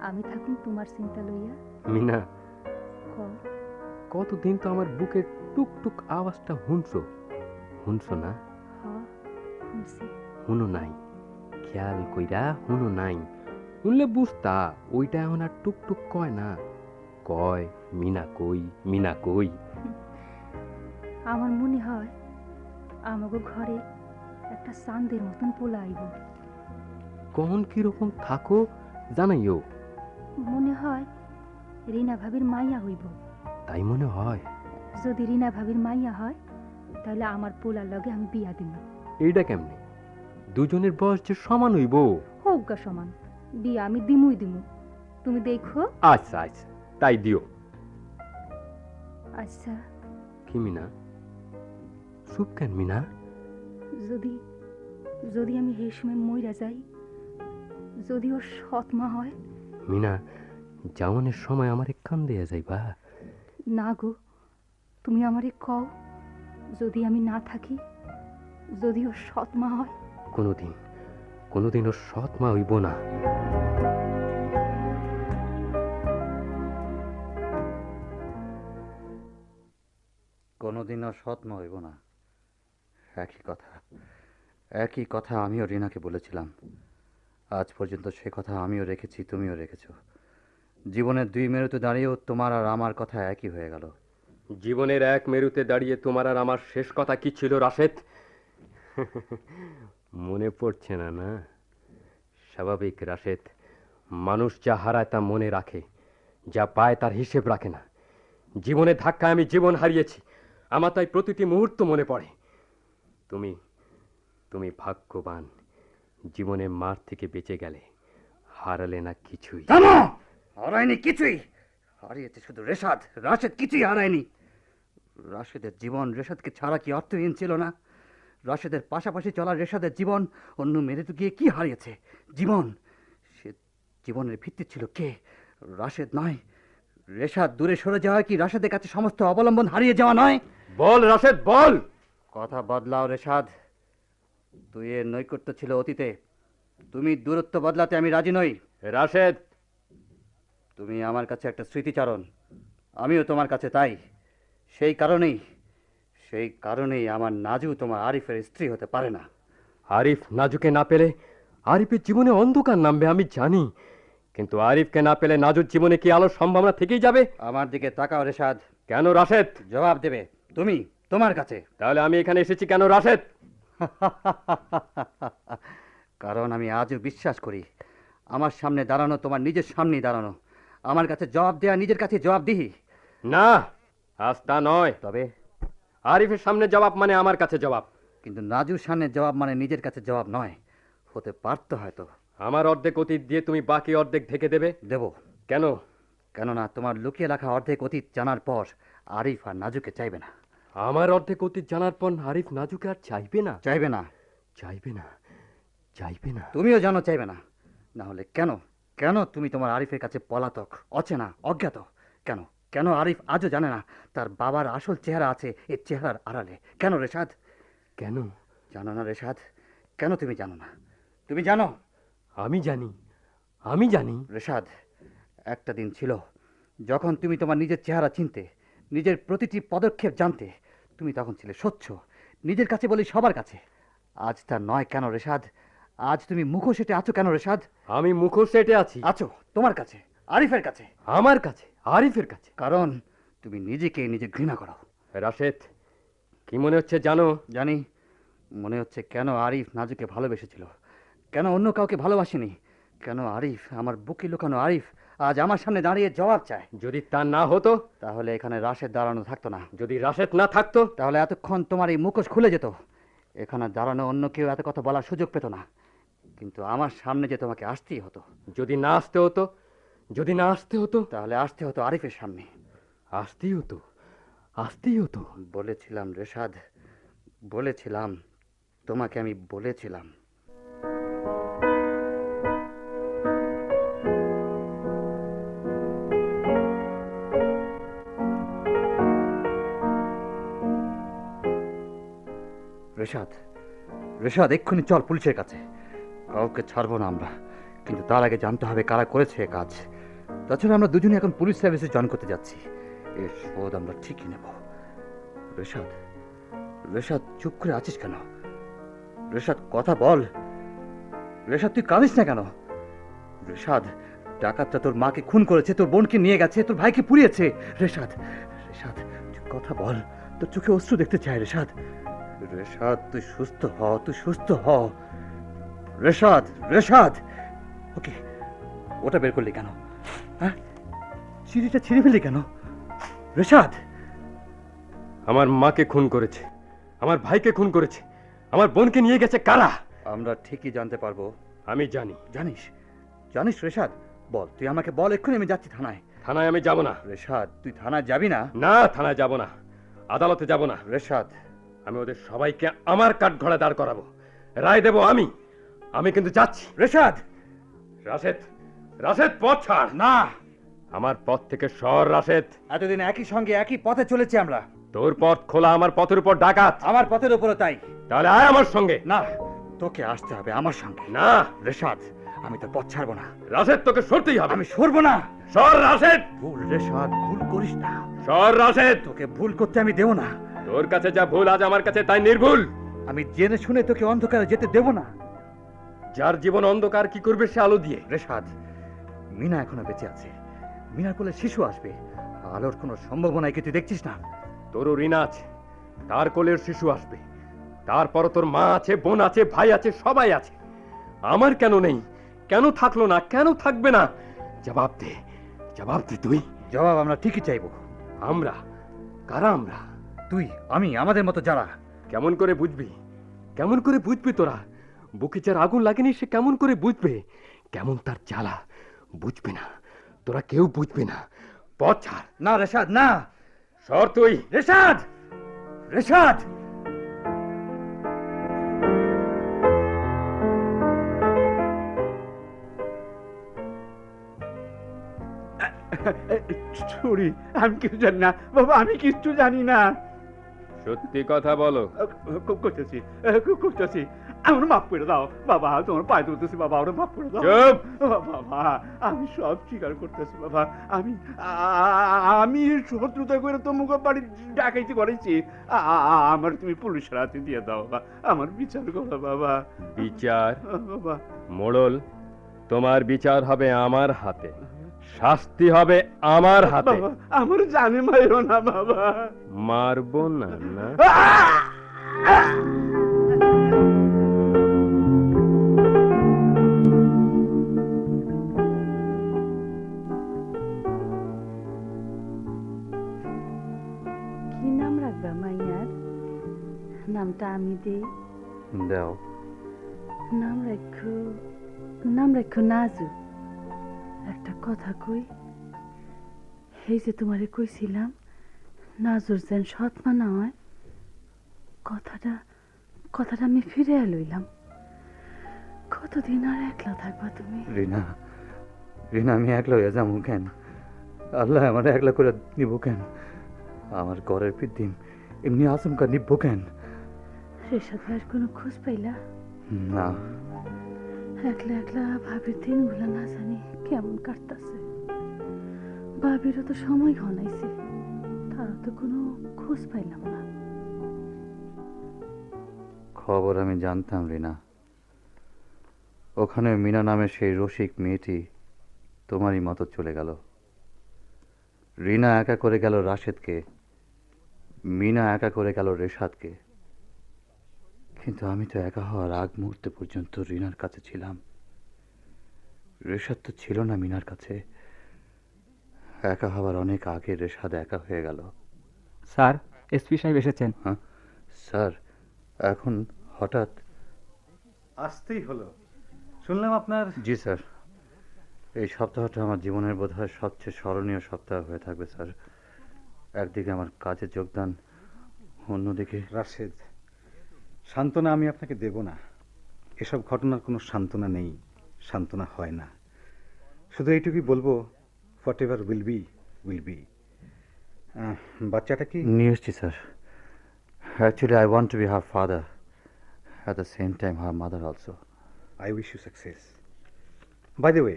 Speaker 6: আমি থাকুন তোমার চিন্তা লইয়া।
Speaker 1: মিনা,
Speaker 6: কও।
Speaker 1: কতদিন তো আমার বুকের টুকটুক আওয়াজটা শুনছো না?
Speaker 6: শুনছি।
Speaker 1: শুনো নাই? খেয়াল কইরা শুনো নাই? শুনলে বুঝতা ওইটা এখন আর টুকটুক কয় না, কয় মিনা কই, মিনা কই।
Speaker 6: আমার মনে হয় আমাগো ঘরে একটা চাঁদের মতন পোলা আইব।
Speaker 1: কখন কিরকম থাকো জানাইও।
Speaker 6: মনে হয় রিনা ভাবির মাইয়া হইব।
Speaker 1: তাই মনে হয়?
Speaker 6: যদি রিনা ভাবির মাইয়া হয় তাহলে আমার পোলার লগে আমি বিয়া দিব।
Speaker 1: এইটা কেমনে? দুজনের বয়স যে সমান হইব।
Speaker 6: হোক গা সমান, বিয়া আমি দিমুই দিমু, তুমি দেখো।
Speaker 1: আচ্ছা আচ্ছা, তাই দিও।
Speaker 6: আচ্ছা।
Speaker 1: কি মিনা, চুপ কেন মিনা?
Speaker 6: যদি যদি আমি এই সময় মইরা যাই, যদি ওর সৎ মা হয়?
Speaker 1: মিনা, যাওয়ানের সময় আমারে কান দিয়া যাইবা?
Speaker 6: না গো, তুমি আমারে কও, যদি আমি না থাকি, যদি ওর সৎ মা হয়?
Speaker 1: কোনোদিন ওর সৎ মা হইব না।
Speaker 3: কোনোদিনও সৎমা হইব না, একই কথা আমিও রিনাকে বলেছিলাম। আজ পর্যন্ত সে কথা আমিও রেখেছি, তুমিও রেখেছ। জীবনের দুই মেরুতে দাঁড়িয়েও তোমার আর আমার কথা একই হয়ে গেল।
Speaker 1: জীবনের এক মেরুতে দাঁড়িয়ে তোমার আর আমার শেষ কথা কি ছিল রাশেদ? মনে পড়ছে না? না, স্বাভাবিক রাশেদ। মানুষ যা হারায় তা মনে রাখে, যা পায় তার হিসেব রাখে না। জীবনের ধাক্কায় আমি জীবন হারিয়েছি, আমার তাই প্রতিটি মুহূর্ত মনে পড়ে। তুমি ভাগ্যবান, জীবনের মার থেকে বেঁচে গেলে, হারালে না কিছুই।
Speaker 3: হারায়নি কিছুই, হারিয়েছে শুধু রেশাদ। রাশেদ কিছুই হারায়নি। রাশেদের জীবন রেশাদকে ছাড়া কি অর্থহীন ছিল না? রাশেদের পাশাপাশি চলা রেশাদের জীবন অন্য মেরেতে গিয়ে কি হারিয়েছে? জীবন। সে জীবনের ভিত্তি ছিল কে? রাশেদ নয়। রেশাদ দূরে সরে যাওয়া কি রাশেদের কাছে সমস্ত অবলম্বন হারিয়ে যাওয়া নয়?
Speaker 1: বল রাশেদ, বল।
Speaker 3: কথা বদলাও রেশাদ। তুই এর নৈকট্য ছিল অতীতে, তুমি দূরত্ব বদলাতে আমি রাজি নই।
Speaker 1: রাশেদ,
Speaker 3: তুমি আমার কাছে একটা স্মৃতিচারণ, আমিও তোমার কাছে তাই। সেই কারণেই আমার নাজু তোমার আরিফের স্ত্রী হতে পারে না।
Speaker 1: আরিফ নাজুকে না পেলে আরিফের জীবনে অন্ধকার নামবে আমি জানি, কিন্তু আরিফকে না পেলে নাজুর জীবনে কি আলোর সম্ভাবনা থেকেই যাবে?
Speaker 3: আমার দিকে তাকাও রেশাদ।
Speaker 1: কেন রাশেদ?
Speaker 3: জবাব দেবে তুমি তোমার কাছে।
Speaker 1: তাহলে আমি এখানে এসেছি কেন রাশেদ?
Speaker 3: কারণ আমি আজও বিশ্বাস করি আমার সামনে দাঁড়ানো তোমার নিজের সামনেই দাঁড়ানো, আমার কাছে জবাব দেয়া নিজের কাছে জবাবদিহি।
Speaker 1: না, আজ তা নয়।
Speaker 3: তবে
Speaker 1: আরিফের সামনে জবাব মানে আমার কাছে জবাব।
Speaker 3: কিন্তু নাজুর সামনে জবাব মানে নিজের কাছে জবাব নয়। হতে পারতো হয়তো।
Speaker 1: আমার অর্ধেক অতীত দিয়ে তুমি বাকি অর্ধেক ঢেকে দেবে?
Speaker 3: দেব।
Speaker 1: কেন?
Speaker 3: কেননা তোমার লুকিয়ে রাখা অর্ধেক অতীত জানার পর আরিফ আর নাজুকে চাইবে না।
Speaker 1: আমার অর্ধেক অতীত জানার পর আরিফ নাজুকে আর চাইবে না?
Speaker 3: চাইবে না।
Speaker 1: চাইবে না, চাইবে না।
Speaker 3: তুমিও জানো চাইবে না। না হলে কেন কেন তুমি তোমার আরিফের কাছে পলাতক, অচেনা, অজ্ঞাত? কেন কেন আরিফ আজও জানে না তার বাবার আসল চেহারা আছে এই চেহারার আড়ালে? কেন রেশাদ?
Speaker 1: কেন
Speaker 3: জানো না রেশাদ? কেন তুমি জানো না? তুমি জানো।
Speaker 1: আমি জানি
Speaker 3: রেশাদ, একটা দিন ছিল যখন তুমি তোমার নিজের চেহারা চিনতে, নিজের প্রতিটি পদক্ষেপ জানতে। তুমি তখন ছিলে স্বচ্ছ, নিজের কাছে বলি সবার কাছে। আজ তা নয় কেন রেশাদ? আজ তুমি মুখোশ এঁটে আছো কেন রেশাদ?
Speaker 1: আমি মুখোশ এঁটে আছি।
Speaker 3: আছো তোমার কাছে, আরিফের কাছে।
Speaker 1: আমার কাছে, আরিফের কাছে।
Speaker 3: কারণ তুমি নিজেকে নিজে ঘৃণা করো।
Speaker 1: রাশেদ, কি মনে হচ্ছে জানো?
Speaker 3: জানি। মনে হচ্ছে কেন আরিফ নাজুকে ভালোবেসেছিল, কেন অন্য কাউকে ভালোবাসেনি, কেন আরিফ, আমার বুকে লুকানো আরিফ, আজ আমার সামনে দাঁড়িয়ে জবাব চায়।
Speaker 1: যদি তা না হতো
Speaker 3: তাহলে এখানে রাশেদ দাঁড়ানো থাকতো না।
Speaker 1: যদি রাশেদ না থাকতো
Speaker 3: তাহলে এতক্ষণ তোমার এই মুখোশ খুলে যেত, এখানে দাঁড়ানো অন্য কেউ এত কথা বলার সুযোগ পেত না। কিন্তু আমার সামনে যে তোমাকে আসতেই হতো।
Speaker 1: যদি না আসতে হতো
Speaker 3: তাহলে আসতে হতো আরিফের সামনে।
Speaker 1: আসতেই হতো, আসতেই হতো।
Speaker 3: বলেছিলাম রেশাদ, বলেছিলাম, তোমাকে আমি বলেছিলাম। রেশাদ, রেশাদ, এক্ষুনি চল পুলিশের কাছে। কাউকে ছাড়বো না আমরা, কিন্তু তার আগে জানতে হবে কারা করেছে এ কাজ। তাছাড়া আমরা দুজনে এখন পুলিশ সার্ভিসে জয়েন করতে যাচ্ছি, এর শোধ আমরা ঠিকই নেব। রেশাদ, রেশাদ, চুপ করে আছিস কেন? রেশাদ, কথা বল। রেশাদ, তুই কাঁদিস না কেন? রেশাদ, ডাকাতটা তোর মাকে খুন করেছে, তোর বোনকে নিয়ে গেছে, তোর ভাইকে পুড়িয়েছে। রেশাদ, রেশাদ, তুই কথা বল, তোর চোখে অশ্রু দেখতে চাই। রেশাদ, রেশাদ, তুই সুস্থ হ, তুই সুস্থ হ। রেশাদ, রেশাদ, ওকে, ওটা বের করলি কেন? হ্যাঁ, চিঠিটা ছিঁড়ে ফেললি কেন? রেশাদ,
Speaker 1: আমার মাকে খুন করেছে, আমার ভাইকে খুন করেছে, আমার বোনকে নিয়ে গেছে কারা?
Speaker 3: আমরা ঠিকই জানতে পারবো।
Speaker 1: আমি জানি।
Speaker 3: জানিস? জানিস রেশাদ? বল, তুই আমাকে বল, এক্ষুনি আমি যাচ্ছি থানায়।
Speaker 1: থানায় আমি যাব না।
Speaker 3: রেশাদ, তুই থানায় যাবি না?
Speaker 1: না, থানায় যাব না, আদালতে যাব না।
Speaker 3: রেশাদ,
Speaker 1: আমি ওদের সবাইকে আমার কাঠগড়ায় দাঁড় করাবো, রায় দেব আমি। আমি কিন্তু যাচ্ছি।
Speaker 3: রেশাদ,
Speaker 1: রাশেদ, রাশেদ, পথ ছাড়।
Speaker 3: না,
Speaker 1: আমার পথ থেকে সর রাশেদ।
Speaker 3: এতদিন একই সঙ্গে একই পথে চলেছি আমরা।
Speaker 1: তোর পথ খোলা, আমার পথের উপর ডাকাত।
Speaker 3: আমার পথের উপরও তাই।
Speaker 1: তাহলে আয় আমার সঙ্গে।
Speaker 3: না, তোকে আসতে হবে আমার সঙ্গে।
Speaker 1: না
Speaker 3: রেশাদ, আমি তোর পথ ছাড়বো না।
Speaker 1: রাশেদ, তোকে সরতেই হবে।
Speaker 3: আমি সরবো না।
Speaker 1: সর রাশেদ।
Speaker 3: ভুল রেশাদ, ভুল করিস না।
Speaker 1: সর রাশেদ।
Speaker 3: তোকে ভুল করতে আমি দেব না।
Speaker 1: তোর কাছে যা ভুল আজ আমার কাছে তাই নির্ভুল।
Speaker 3: আমি জেনে শুনে তোকে অন্ধকারে যেতে দেব না।
Speaker 1: যার জীবন অন্ধকার কি করবে সে আলো দিয়ে?
Speaker 3: রেশাদ, মিনা এখনো বেঁচে আছে। মিনার কোলে শিশু আসবে, আলোর কোনো সম্ভাবনাই কি তুই দেখছিস না?
Speaker 1: তোরও রিনা আছে, তার কোলের শিশু আসবে। তারপর তোর মা আছে, বোন আছে, ভাই আছে, সবাই আছে। আমার কেন নেই? কেন থাকলো না? কেন থাকবে না? জবাব দে, জবাব দে তুই।
Speaker 3: জবাব আমরা ঠিকই চাইবো।
Speaker 1: আমরা? কারা আমরা?
Speaker 3: তুই, আমি, আমাদের মতো যারা।
Speaker 1: কেমন করে বুঝবি? কেমন করে বুঝবি তোরা? বুকে যার আগুন লাগেনি সে কেমন করে বুঝবে কেমন তার জ্বালা? বুঝবে না, তোরা কেউ বুঝবে না। পথ ছাড়।
Speaker 3: না রেশাদ, না।
Speaker 1: সর তুই।
Speaker 3: রেশাদ, রেশাদ।
Speaker 8: ছুরি, আমি কিছু জানি না বাবা, আমি কিচ্ছু জানি না।
Speaker 1: সত্যি কথা বলো।
Speaker 8: করতেছি, করতেছি। আমার মাফ করে দাও বাবা, তোমার পায়ে তুলতেছি বাবা, ওরা মাফ করে দাও।
Speaker 1: চুপ।
Speaker 8: বাবা, আমি সব স্বীকার করতেছি বাবা। আমি শত্রুতা করে তো মুখ বাড়ি ডাকাইতে করেছি। আমার তুমি পুলিশের হাতে দিয়ে দাও বাবা, আমার বিচার করো বাবা।
Speaker 1: বিচার?
Speaker 8: বাবা,
Speaker 1: মোড়ল, তোমার বিচার হবে আমার হাতে, শাস্তি হবে আমার হাতে।
Speaker 8: বাবা, আমার জানে মারো না বাবা।
Speaker 1: মারবো না? না,
Speaker 6: কি নাম রাখবা মাইয়ার? নামটা আমি দেই।
Speaker 3: দাও।
Speaker 6: নাম রাখো নাজু। একটা কথা কই, এই যে তোমারে কইছিলাম নাজুর যেন সৎমা না হয়, কথাটা আমি ফিরে লইলাম। কতদিন আর একলা থাকবা তুমি?
Speaker 3: রিনা, রিনা, আমি একলা হয়ে যাবো কেন? আল্লাহ আমার একলা করে নিব কেন? আমার ঘরের পিদিম এমনি আচমকা নিব কেন?
Speaker 6: রেশাদ ভাইয়ের কোনো খোঁজ পাইলা?
Speaker 3: না।
Speaker 6: একলা একলা ভাবির দিনগুলা না জানি কেমন কাটতাছে। ভাবিরও তো সময় ঘনাইছে, তারও তো কোনো খোঁজ পাইলাম না।
Speaker 3: খবর আমি জানতাম রিনা। ওখানে মিনা নামে সেই রসিক মেয়েটি তোমারই মতো চলে গেল। রিনা একা করে গেল রাশেদকে, মিনা একা করে গেল রেশাদকে। কিন্তু আমি তো একা হওয়ার আগ মুহূর্তে পর্যন্ত রিনার কাছে ছিলাম। রেশাদ তো ছিল না মিনার কাছে। একা হওয়ার অনেক আগে রেশাদ একা হয়ে গেল।
Speaker 9: স্যার, এসপি সাহেব এসেছেন।
Speaker 3: হ্যাঁ স্যার, এখন হঠাৎ?
Speaker 2: আসতেই হলো। শুনলাম আপনার...
Speaker 3: জি স্যার, এই সপ্তাহটা আমার জীবনের বোধহয় সবচেয়ে স্মরণীয় সপ্তাহ হয়ে থাকবে স্যার। একদিকে আমার কাজে যোগদান, অন্যদিকে
Speaker 10: রাশেদ, সান্ত্বনা আমি আপনাকে দেব না। এসব ঘটনার কোনো সান্ত্বনা নেই, সান্ত্বনা হয় না। শুধু এইটুকুই বলবো, whatever will be will be. বাচ্চাটা কি?
Speaker 3: নিয়ে এসছি sir. Actually I want to be her father, at the same time her mother also.
Speaker 10: I wish you success. By the way,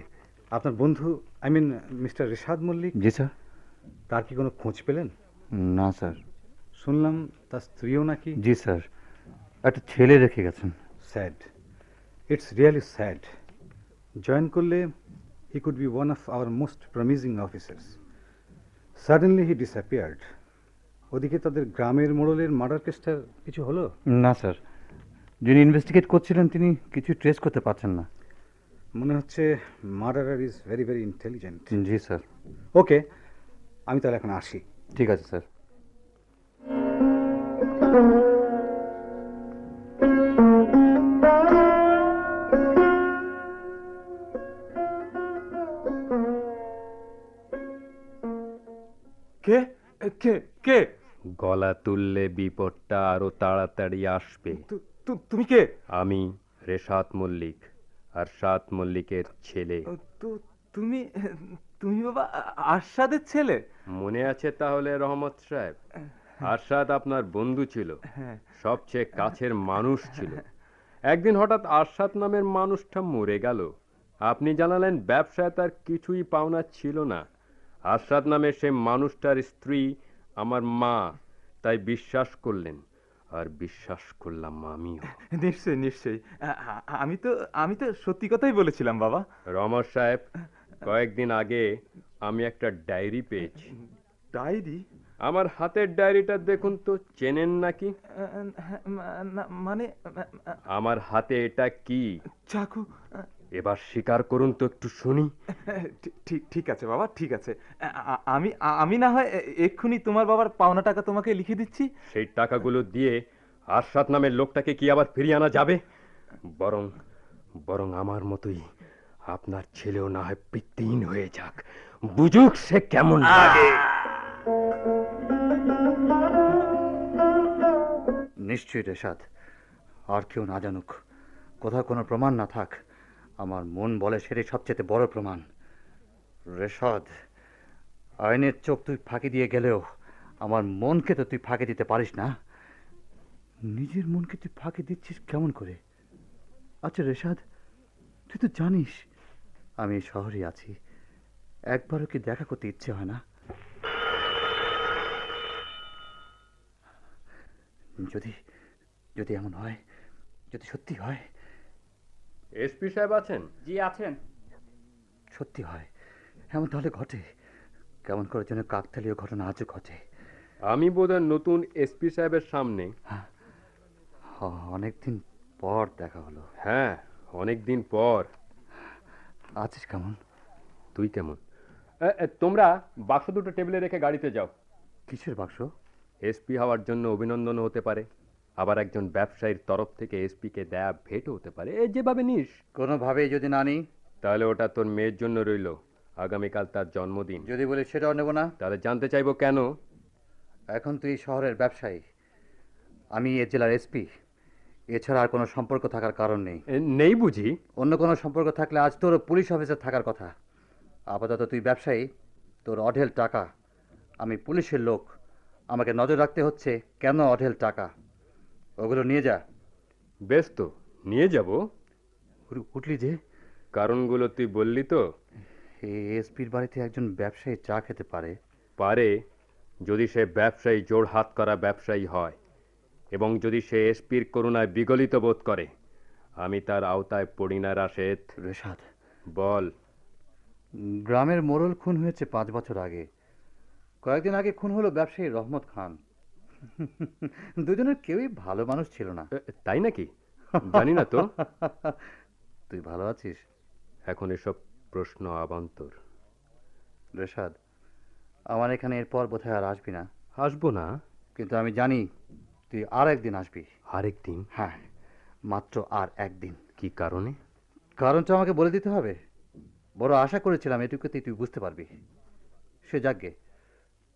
Speaker 10: আপনার বন্ধু, I mean mister Reshad Mallick,
Speaker 3: জি sir.
Speaker 10: তার কি কোনো খোঁজ পেলেন?
Speaker 3: না স্যার।
Speaker 10: শুনলাম তার স্ত্রীও নাকি।
Speaker 3: জি স্যার, একটা ছেলে রেখে গেছেন।
Speaker 10: Sad, it's really sad. Join করলে he could be one of our most promising officers. Suddenly he disappeared. ওদিকে তাদের গ্রামের মোড়লের মার্ডার কেসটার কিছু হলো?
Speaker 3: না স্যার, যিনি ইনভেস্টিগেট করছিলেন তিনি কিছু ট্রেস করতে পারছেন না।
Speaker 10: মনে হচ্ছে murderer is very very intelligent.
Speaker 3: জি স্যার।
Speaker 10: ওকে, আমি তাহলে এখন আসি।
Speaker 3: ঠিক আছে স্যার।
Speaker 2: কে কে কে?
Speaker 1: গলা তুললে বিপদটা আরো তাড়াতাড়ি আসবে।
Speaker 2: তুমি কে?
Speaker 1: আমি রেশাদ মল্লিক, আর সাত মল্লিকের ছেলে।
Speaker 2: তুমি তুমি বাবা আরশাদের ছেলে?
Speaker 1: মনে আছে তাহলে রহমত সাহেব? আরশাদ আপনার বন্ধু ছিল, সবচেয়ে কাছের মানুষ ছিল। একদিন হঠাৎ আরশাদ নামের মানুষটা মরে গেল। আপনি জানালেন ব্যবসায় তার কিছুই পাওনা ছিল না। আরশাদ নামের সে মানুষটার স্ত্রী আমার মা, তাই বিশ্বাস করলেন, আর বিশ্বাস করলাম আমিও।
Speaker 2: নিশ্চয়ই নিশ্চয়ই, আমি তো সত্যি কথাই বলেছিলাম বাবা।
Speaker 1: রহমত সাহেব, কয়েকদিন আগে আমি একটা ডায়েরি পেয়েছি।
Speaker 2: ডায়েরি?
Speaker 1: আমার হাতের ডায়েরিটা দেখুন তো, চেনেন নাকি?
Speaker 2: মানে
Speaker 1: আমার হাতে এটা কি?
Speaker 2: চাকু।
Speaker 1: এবার স্বীকার করুন তো একটু শুনি।
Speaker 2: ঠিক আছে বাবা, ঠিক আছে। আমি না হয় এক্ষুনি তোমার বাবার পাওনা টাকা তোমাকে লিখে দিচ্ছি।
Speaker 1: সেই টাকাগুলো দিয়ে আরশাদ নামের লোকটাকে কি আবার ফিরিয়ে আনা যাবে? বরং বরং আমার মতোই আপনার ছেলেও না হয় বৃত্তিহীন হয়ে যাক, বুঝুক সে কেমন লাগে।
Speaker 3: নিশ্চয়ই রেশাদ, আর কেউ না জানুক, কোথাও কোনো প্রমাণ না থাক, আমার মন বলে সেটাই সবচেয়ে বড় প্রমাণ। রেশাদ, আইনের চোখ তুই ফাঁকি দিয়ে গেলেও আমার মনকে তো তুই ফাঁকি দিতে পারিস না। নিজের মনকে তুই ফাঁকি দিচ্ছিস কেমন করে? আচ্ছা রেশাদ, তুই তো জানিস আমি শহরে আছি, একবারও কি দেখা করতে ইচ্ছে হয় না? যদি যদি এমন হয়, যদি সত্যি হয়।
Speaker 1: এসপি সাহেব আছেন?
Speaker 9: জি আছেন।
Speaker 3: সত্যি হয় এমন তাহলে ঘটে, কেমন করে যেন কাকতালীয় ঘটনা আজও ঘটে।
Speaker 1: আমি বোধহয় নতুন এসপি সাহেবের সামনে।
Speaker 3: অনেকদিন পর দেখা হলো।
Speaker 1: হ্যাঁ, অনেকদিন পর।
Speaker 3: আছিস কেমন?
Speaker 1: তুই কেমন? তোমরা বাক্স দুটো টেবিলে রেখে গাড়িতে যাও।
Speaker 3: কিসের বাক্স?
Speaker 1: এসপি হওয়ার জন্য অভিনন্দন হতে পারে, আবার একজন ব্যবসায়ীর তরফ থেকে এসপিকে দেয়া ভেটও হতে পারে। যেভাবে নিস।
Speaker 3: কোনোভাবেই যদি না নিই
Speaker 1: তাহলে ওটা তোর মেয়ের জন্য রইল। আগামীকাল তার জন্মদিন।
Speaker 3: যদি বলি সেটাও নেব না।
Speaker 1: তাহলে জানতে চাইবো কেন?
Speaker 3: এখন তুই শহরের ব্যবসায়ী, আমি এ জেলার এসপি, এছাড়া আর কোনো সম্পর্ক থাকার কারণ নেই।
Speaker 1: নেই বুঝি?
Speaker 3: অন্য কোনো সম্পর্ক থাকলে আজ তোর পুলিশ অফিসার থাকার কথা। আপাতত তুই ব্যবসায়ী, তোর অঢেল টাকা, আমি পুলিশের লোক, আমাকে নজর রাখতে হচ্ছে কেন অঢেল টাকা। ওগুলো নিয়ে যা।
Speaker 1: বেশ, তো নিয়ে যাব।
Speaker 3: উঠলি যে
Speaker 1: কারণগুলো তুই বললি তো।
Speaker 3: এসপির বাড়িতে একজন ব্যবসায়ী চা খেতে পারে?
Speaker 1: পারে, যদি সে ব্যবসায়ী জোড় হাত করা ব্যবসায়ী হয়, এবং যদি সে এসপির করুণায় বিগলিত বোধ করে। আমি তার আওতায় পড়ি না রাশেদ।
Speaker 3: রেশাদ
Speaker 1: বল।
Speaker 3: গ্রামের মোড়ল খুন হয়েছে 5 বছর আগে। কয়েকদিন আগে খুন হলো ব্যবসায়ী রহমত খান। দুজনের কেউই ভালো মানুষ ছিল না।
Speaker 1: তাই নাকি? জানি না তো।
Speaker 3: তুই ভালো আছিস?
Speaker 1: এখন এসব প্রশ্ন আবান্তর।
Speaker 3: রেশাদ, আমার এখানে এরপর বোধহয় আর আসবি না।
Speaker 1: আসবো না?
Speaker 3: কিন্তু আমি জানি তুই আর একদিন আসবি।
Speaker 1: আরেকদিন?
Speaker 3: হ্যাঁ, মাত্র আর একদিন।
Speaker 1: কি কারণে?
Speaker 3: কারণটা আমাকে বলে দিতে হবে। বড় আশা করেছিলাম এটুকুতেই তুই বুঝতে পারবি। সে যাকগে,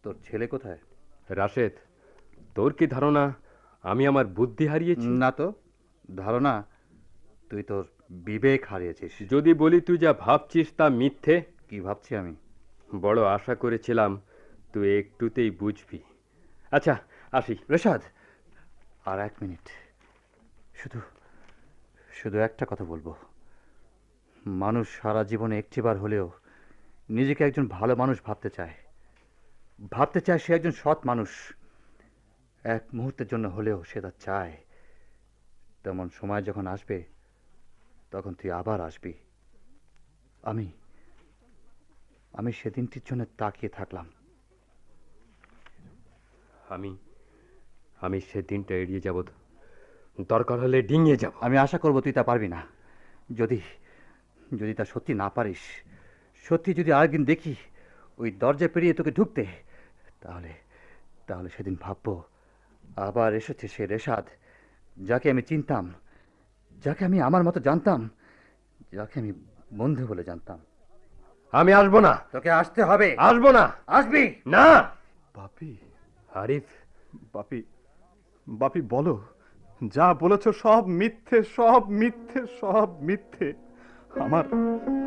Speaker 3: তোর ছেলে কোথায়?
Speaker 1: রাশেদ, তোর কি ধারণা আমি আমার বুদ্ধি হারিয়েছি?
Speaker 3: না তো, ধারণা তুই তোর বিবেক হারিয়েছিস।
Speaker 1: যদি বলি তুই যা ভাবছিস তা মিথ্যে।
Speaker 3: কি ভাবছি আমি?
Speaker 1: বড় আশা করেছিলাম তুই একটুতেই বুঝবি। আচ্ছা, আসি।
Speaker 3: রেশাদ, আর 1 মিনিট, শুধু শুধু একটা কথা বলবো। মানুষ সারা জীবনে একটিবার হলেও নিজেকে একজন ভালো মানুষ ভাবতে চায়, সে একজন সৎ মানুষ। এক মুহূর্তের জন্য হলেও সে তা চায়। তেমন সময় যখন আসবে তখন তুই আবার আসবি। আমি আমি সেদিনটির জন্য তাকিয়ে থাকলাম।
Speaker 1: আমি সেদিনটা এড়িয়ে যাব, দরকার হলে ডিঙিয়ে যাব।
Speaker 3: আমি আশা করব তুই তা পারবি না। যদি যদি তা সত্যি না পারিস, সত্যি যদি আরেকদিন দেখি ওই দরজা পেরিয়ে তোকে ঢুকতে, তাহলে তাহলে সেদিন ভাববো আবার এসেছে সে রেশাদ, যাকে আমি চিনতাম, যাকে আমি আমার মতো জানতাম, যাকে আমি বন্ধু বলে জানতাম।
Speaker 1: আমি আসবো না।
Speaker 3: তোকে আসতে হবে।
Speaker 1: আসবো না।
Speaker 3: আসবি
Speaker 1: না।
Speaker 2: বাপি,
Speaker 1: আরিফ।
Speaker 2: বাপি, বাপি বলো, যা বলেছ সব মিথ্যে, সব মিথ্যে, সব মিথ্যে।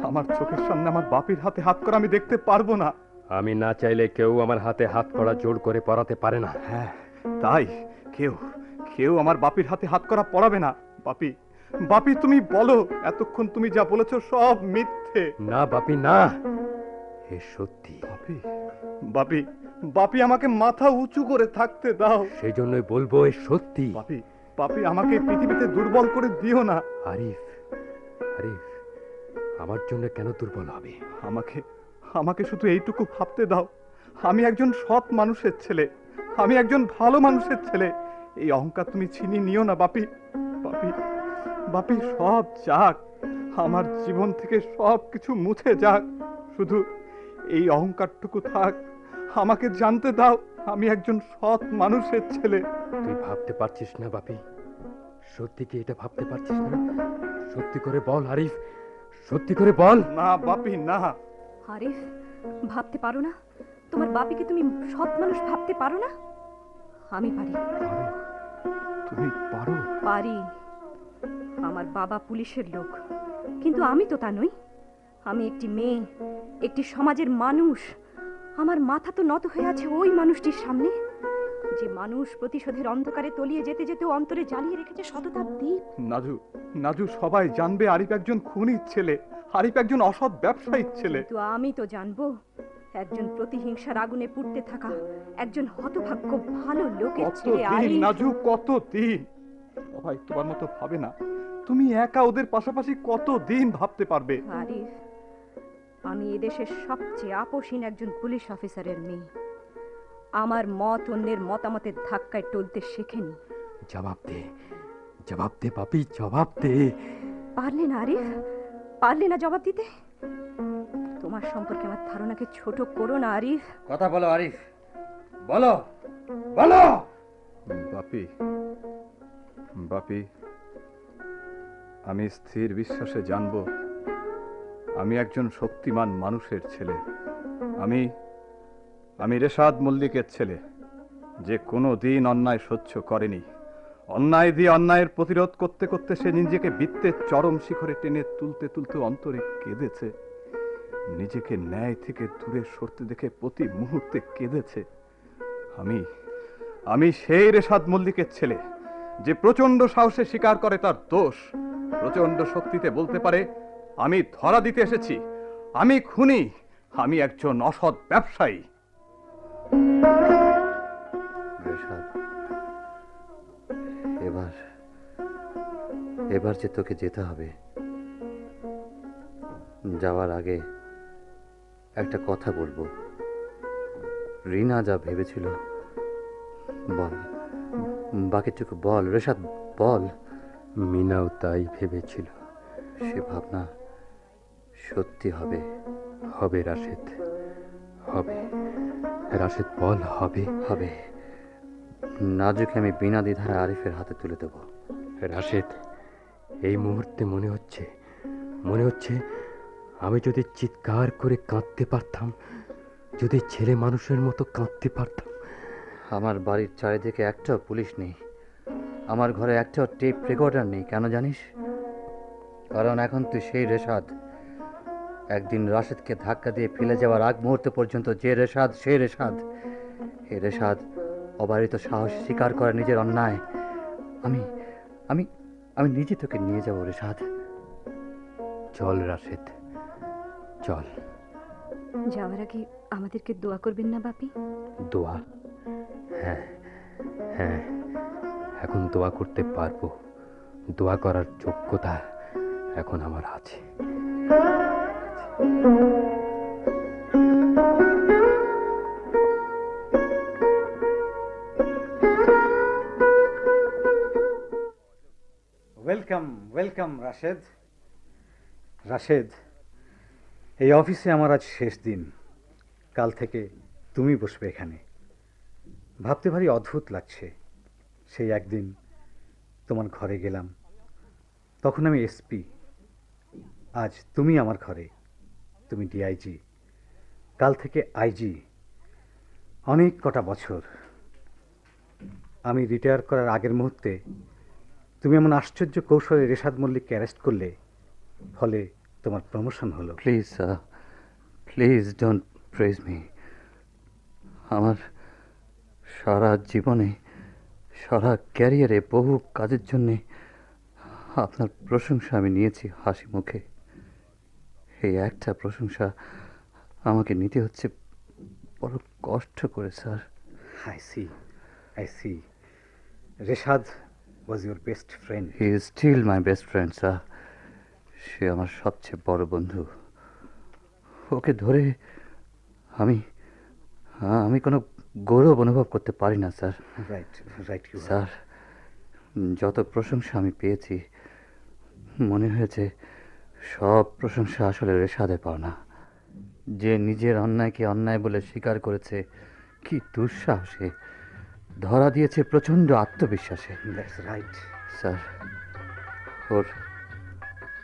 Speaker 2: আমার চোখের সামনে আমার বাপির হাতে হাত করা আমি দেখতে পারবো না।
Speaker 1: আমি না চাইলে কেউ আমার হাতে হাত করা জোর করে পরাতে পারে না।
Speaker 2: হ্যাঁ, তাই কেউ আমার বাপির হাতে হাত করা পড়াবে না। বাপি, বাপি তুমি বলো, এতক্ষণ তুমি যা বলেছ সব মিথ্যে।
Speaker 1: না বাপি, না, এ সত্যি।
Speaker 2: বাপি, বাপি, বাপি আমাকে মাথা উঁচু করে থাকতে দাও।
Speaker 1: সেই জন্যই বলবো এ সত্যি।
Speaker 2: বাপি, বাপি আমাকে পৃথিবীতে দুর্বল করে দিও না।
Speaker 1: আরিফ, আরিফ, আমার জন্য কেন দুর্বল হবে?
Speaker 2: আমাকে শুধু এইটুকু ভাবতে দাও, আমি একজন সৎ মানুষের ছেলে, আমি একজন ভালো মানুষের ছেলে। এই অহংকার তুমি ছিনিয়ে নিও না বাপি। বাপি, বাপি সব যাক, আমার জীবন থেকে সব কিছু মুছে যাক, শুধু এই অহংকারটুকু থাক। আমাকে জানতে দাও আমি একজন সৎ মানুষের ছেলে।
Speaker 1: তুই ভাবতে পারছিস না বাপি? সত্যি কি এটা ভাবতে পারছিস না? সত্যি করে বল আরিফ, সত্যি করে বল।
Speaker 2: না বাপি, না।
Speaker 4: আরিফ, ভাবতে পারো না? তোমার বাপিকে তুমি সৎ মানুষ ভাবতে পারো না? আমি পারি।
Speaker 2: তুমি পারো?
Speaker 4: পারি। আমার বাবা পুলিশের লোক, কিন্তু আমি তো তা নই। আমি একটি মেয়ে, একটি সমাজের মানুষ। আমার মাথা তো নত হয়ে আছে ওই মানুষটির সামনে, যে মানুষ প্রতিশোধের অন্ধকারে তলিয়ে যেতে যেতে অন্তরে জ্বালিয়ে রেখেছে সততার দ্বীপ।
Speaker 2: নাজু সবাই জানবে আরিফ একজন খুনির ছেলে, আরিফ একজন অসৎ ব্যবসায়ীর ছেলে।
Speaker 4: তো আমি তো জানবো একজন প্রতিহিংসার আগুনে পুড়তে থাকা একজন হতভাগ্য ভালো লোকের ছেলে।
Speaker 2: কতদিন নাজু, কতদিন? সবাই তোমার মতো ভাবে না। তুমি একা ওদের পাশাপাশি কতদিন ভাবতে পারবে?
Speaker 4: আরিফ, আমি এদেশের সবচেয়ে আপোষহীন একজন পুলিশ অফিসারের মেয়ে। আমার মত অন্যের মতামতের ধাক্কায় টলতে শেখেনি।
Speaker 1: জবাব দে, জবাব দে বাপি, জবাব দে।
Speaker 4: পারলে না আরিফ, পারলে না জবাব দিতে? তোমার সম্পর্কে আমার ধারণাকে ছোট করো না আরিফ।
Speaker 3: কথা বলো আরিফ, বলো, বলো।
Speaker 2: বাপি, বাপি, আমি স্থির বিশ্বাসে জানবো আমি একজন শক্তিমান মানুষের ছেলে। আমি রেশাদ মল্লিকের ছেলে, যে কোনো দিন অন্যায় সহ্য করেনি। অন্যায় দিয়ে অন্যায়ের প্রতিরোধ করতে করতে সে নিজেকে বৃত্তের চরম শিখরে টেনে তুলতে তুলতে অন্তরে কেঁদেছে। নিজেকে ন্যায় থেকে দূরে সরতে দেখে প্রতি মুহূর্তে কেঁদেছে। আমি সেই রেশাদ মল্লিকের ছেলে, যে প্রচন্ড সাহসে স্বীকার করে তার দোষ, প্রচন্ড শক্তিতে বলতে পারে আমি ধরা দিতে এসেছি, আমি খুনি, আমি একজন অসৎ ব্যবসায়ী।
Speaker 3: এবার যে তোকে যেতে হবে, যাওয়ার আগে একটা কথা বলবো। রিনা যা ভেবেছিল বল, বাকিটুকু বল রেশাদ, বল।
Speaker 1: মিনাও তাই ভেবেছিল।
Speaker 3: সে ভাবনা সত্যি হবে?
Speaker 1: হবে রাশেদ, হবে। রাশেদ বল, হবে?
Speaker 3: হবে। নাজুকে আমি বিনা দ্বিধায় আরিফের হাতে তুলে দেব।
Speaker 1: রাশেদ, এই মুহূর্তে মনে হচ্ছে আমি যদি চিৎকার করে কাঁদতে পারতাম, যদি ছেলে মানুষের মতো কাঁদতে পারতাম।
Speaker 3: আমার বাড়ির চারিদিকে একটাও পুলিশ নেই, আমার ঘরে একটাও টেপ রেকর্ডার নেই। কেন জানিস? কারণ এখন তুই সেই রেশাদ, একদিন রাশেদকে ধাক্কা দিয়ে ফেলে যাওয়ার আগ মুহূর্ত পর্যন্ত যে রেশাদ, সেই রেশাদ। এ রেশাদ অবারিত সাহস স্বীকার করে নিজের অন্যায়। আমি আমি আমি নিজে তোকে নিয়ে যাব রেশাদ।
Speaker 1: চল রাশেদ, চল।
Speaker 4: যাওয়ার আগে আমাদেরকে দোয়া করবেন না বাপি?
Speaker 1: দোয়া? হ্যাঁ হ্যাঁ, এখন দোয়া করতে পারবো। দোয়া করার যোগ্যতা এখন আমার আছে।
Speaker 10: Welcome welcome Rashed. রাশেদ, এই অফিসে আমার আজ শেষ দিন। কাল থেকে তুমি বসবে এখানে। ভাবতে ভারী অদ্ভুত লাগছে, সেই একদিন তোমার ঘরে গেলাম, তখন আমি এসপি। আজ তুমি আমার ঘরে, তুমি ডিআইজি, কাল থেকে আইজি। অনেক কটা বছর। আমি রিটায়ার করার আগের মুহূর্তে তুমি এমন আশ্চর্য কৌশলে রেশাদ মল্লিককে অ্যারেস্ট করলে, ফলে তোমার প্রমোশন হলো।
Speaker 3: Please please don't praise me. আমার সারা জীবনে, সারা ক্যারিয়ারে বহু কাজের জন্যে আপনার প্রশংসা আমি নিয়েছি হাসি মুখে। এই একটা প্রশংসা আমাকে নিতে হচ্ছে বড় কষ্ট করে, sir.
Speaker 10: I see. Reshad was your best friend.
Speaker 3: He is still my best friend, sir. সে আমার সবচেয়ে বড় বন্ধু। ওকে ধরে আমি কোনো গৌরব অনুভব করতে পারি না, স্যার।
Speaker 10: রাইট
Speaker 3: স্যার, যত প্রশংসা আমি পেয়েছি, মনে হয়েছে সব প্রশংসা আসলে রেশাদের পাওনা। যে নিজের অন্যায়কে অন্যায় বলে স্বীকার করেছে, কি দুঃসাহসে! ধরা দিয়েছে প্রচণ্ড আত্মবিশ্বাসে।
Speaker 10: রাইট
Speaker 3: স্যার,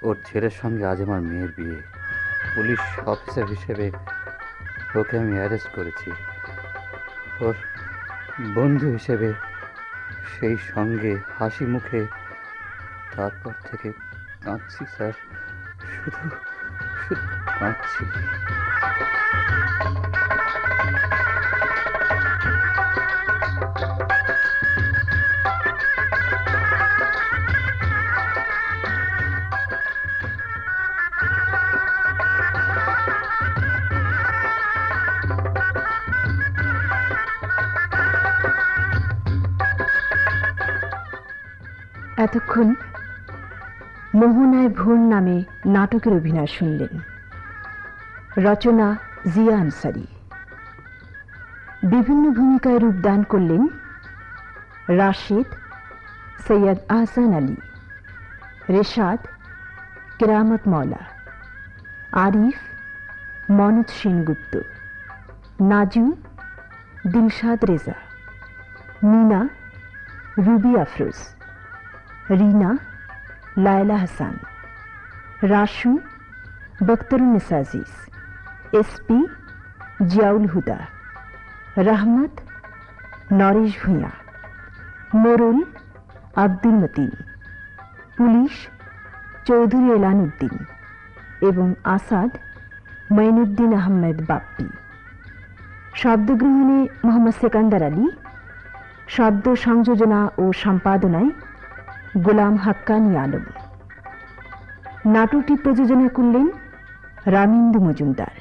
Speaker 3: ওর ছেলের সঙ্গে আজ আমার মেয়ের বিয়ে। পুলিশ অফিসার হিসেবে ওকে আমি অ্যারেস্ট করেছি। ওর বন্ধু হিসেবে সেই সঙ্গে হাসি মুখে তারপর থেকে কাঁদছি, স্যার। শুধু কাঁদছি।
Speaker 5: এতক্ষণ মোহনায় ভোর নামে নাটকের অভিনয় শুনলেন। রচনা জিয়া আনসারি। বিভিন্ন ভূমিকায় রূপদান করলেন রাশেদ সৈয়দ আহসান আলী, রেশাদ কেরামত মওলা, আরিফ মনোজ সেনগুপ্ত, নাজু দিলশাদ রেজা, মিনা রুবি আফরোজ, রিনা লায়লা হাসান, রাশু বখতরুন্নেসা আজিজ, এসপি জিয়াউল হুদা, রহমত নরেশ ভূঁইয়া, মোরল আব্দুল মতিন, পুলিশ চৌধুরী এলান উদ্দিন এবং আসাদ মঈনুদ্দিন আহমেদ বাপ্পি। শব্দগ্রহণে মোহাম্মদ সেকান্দার আলী, শব্দ সংযোজনা ও সম্পাদনায় গোলাম হাক্কানি আলম। নাটকটি প্রযোজনা করলেন রামিন্দু মজুমদার।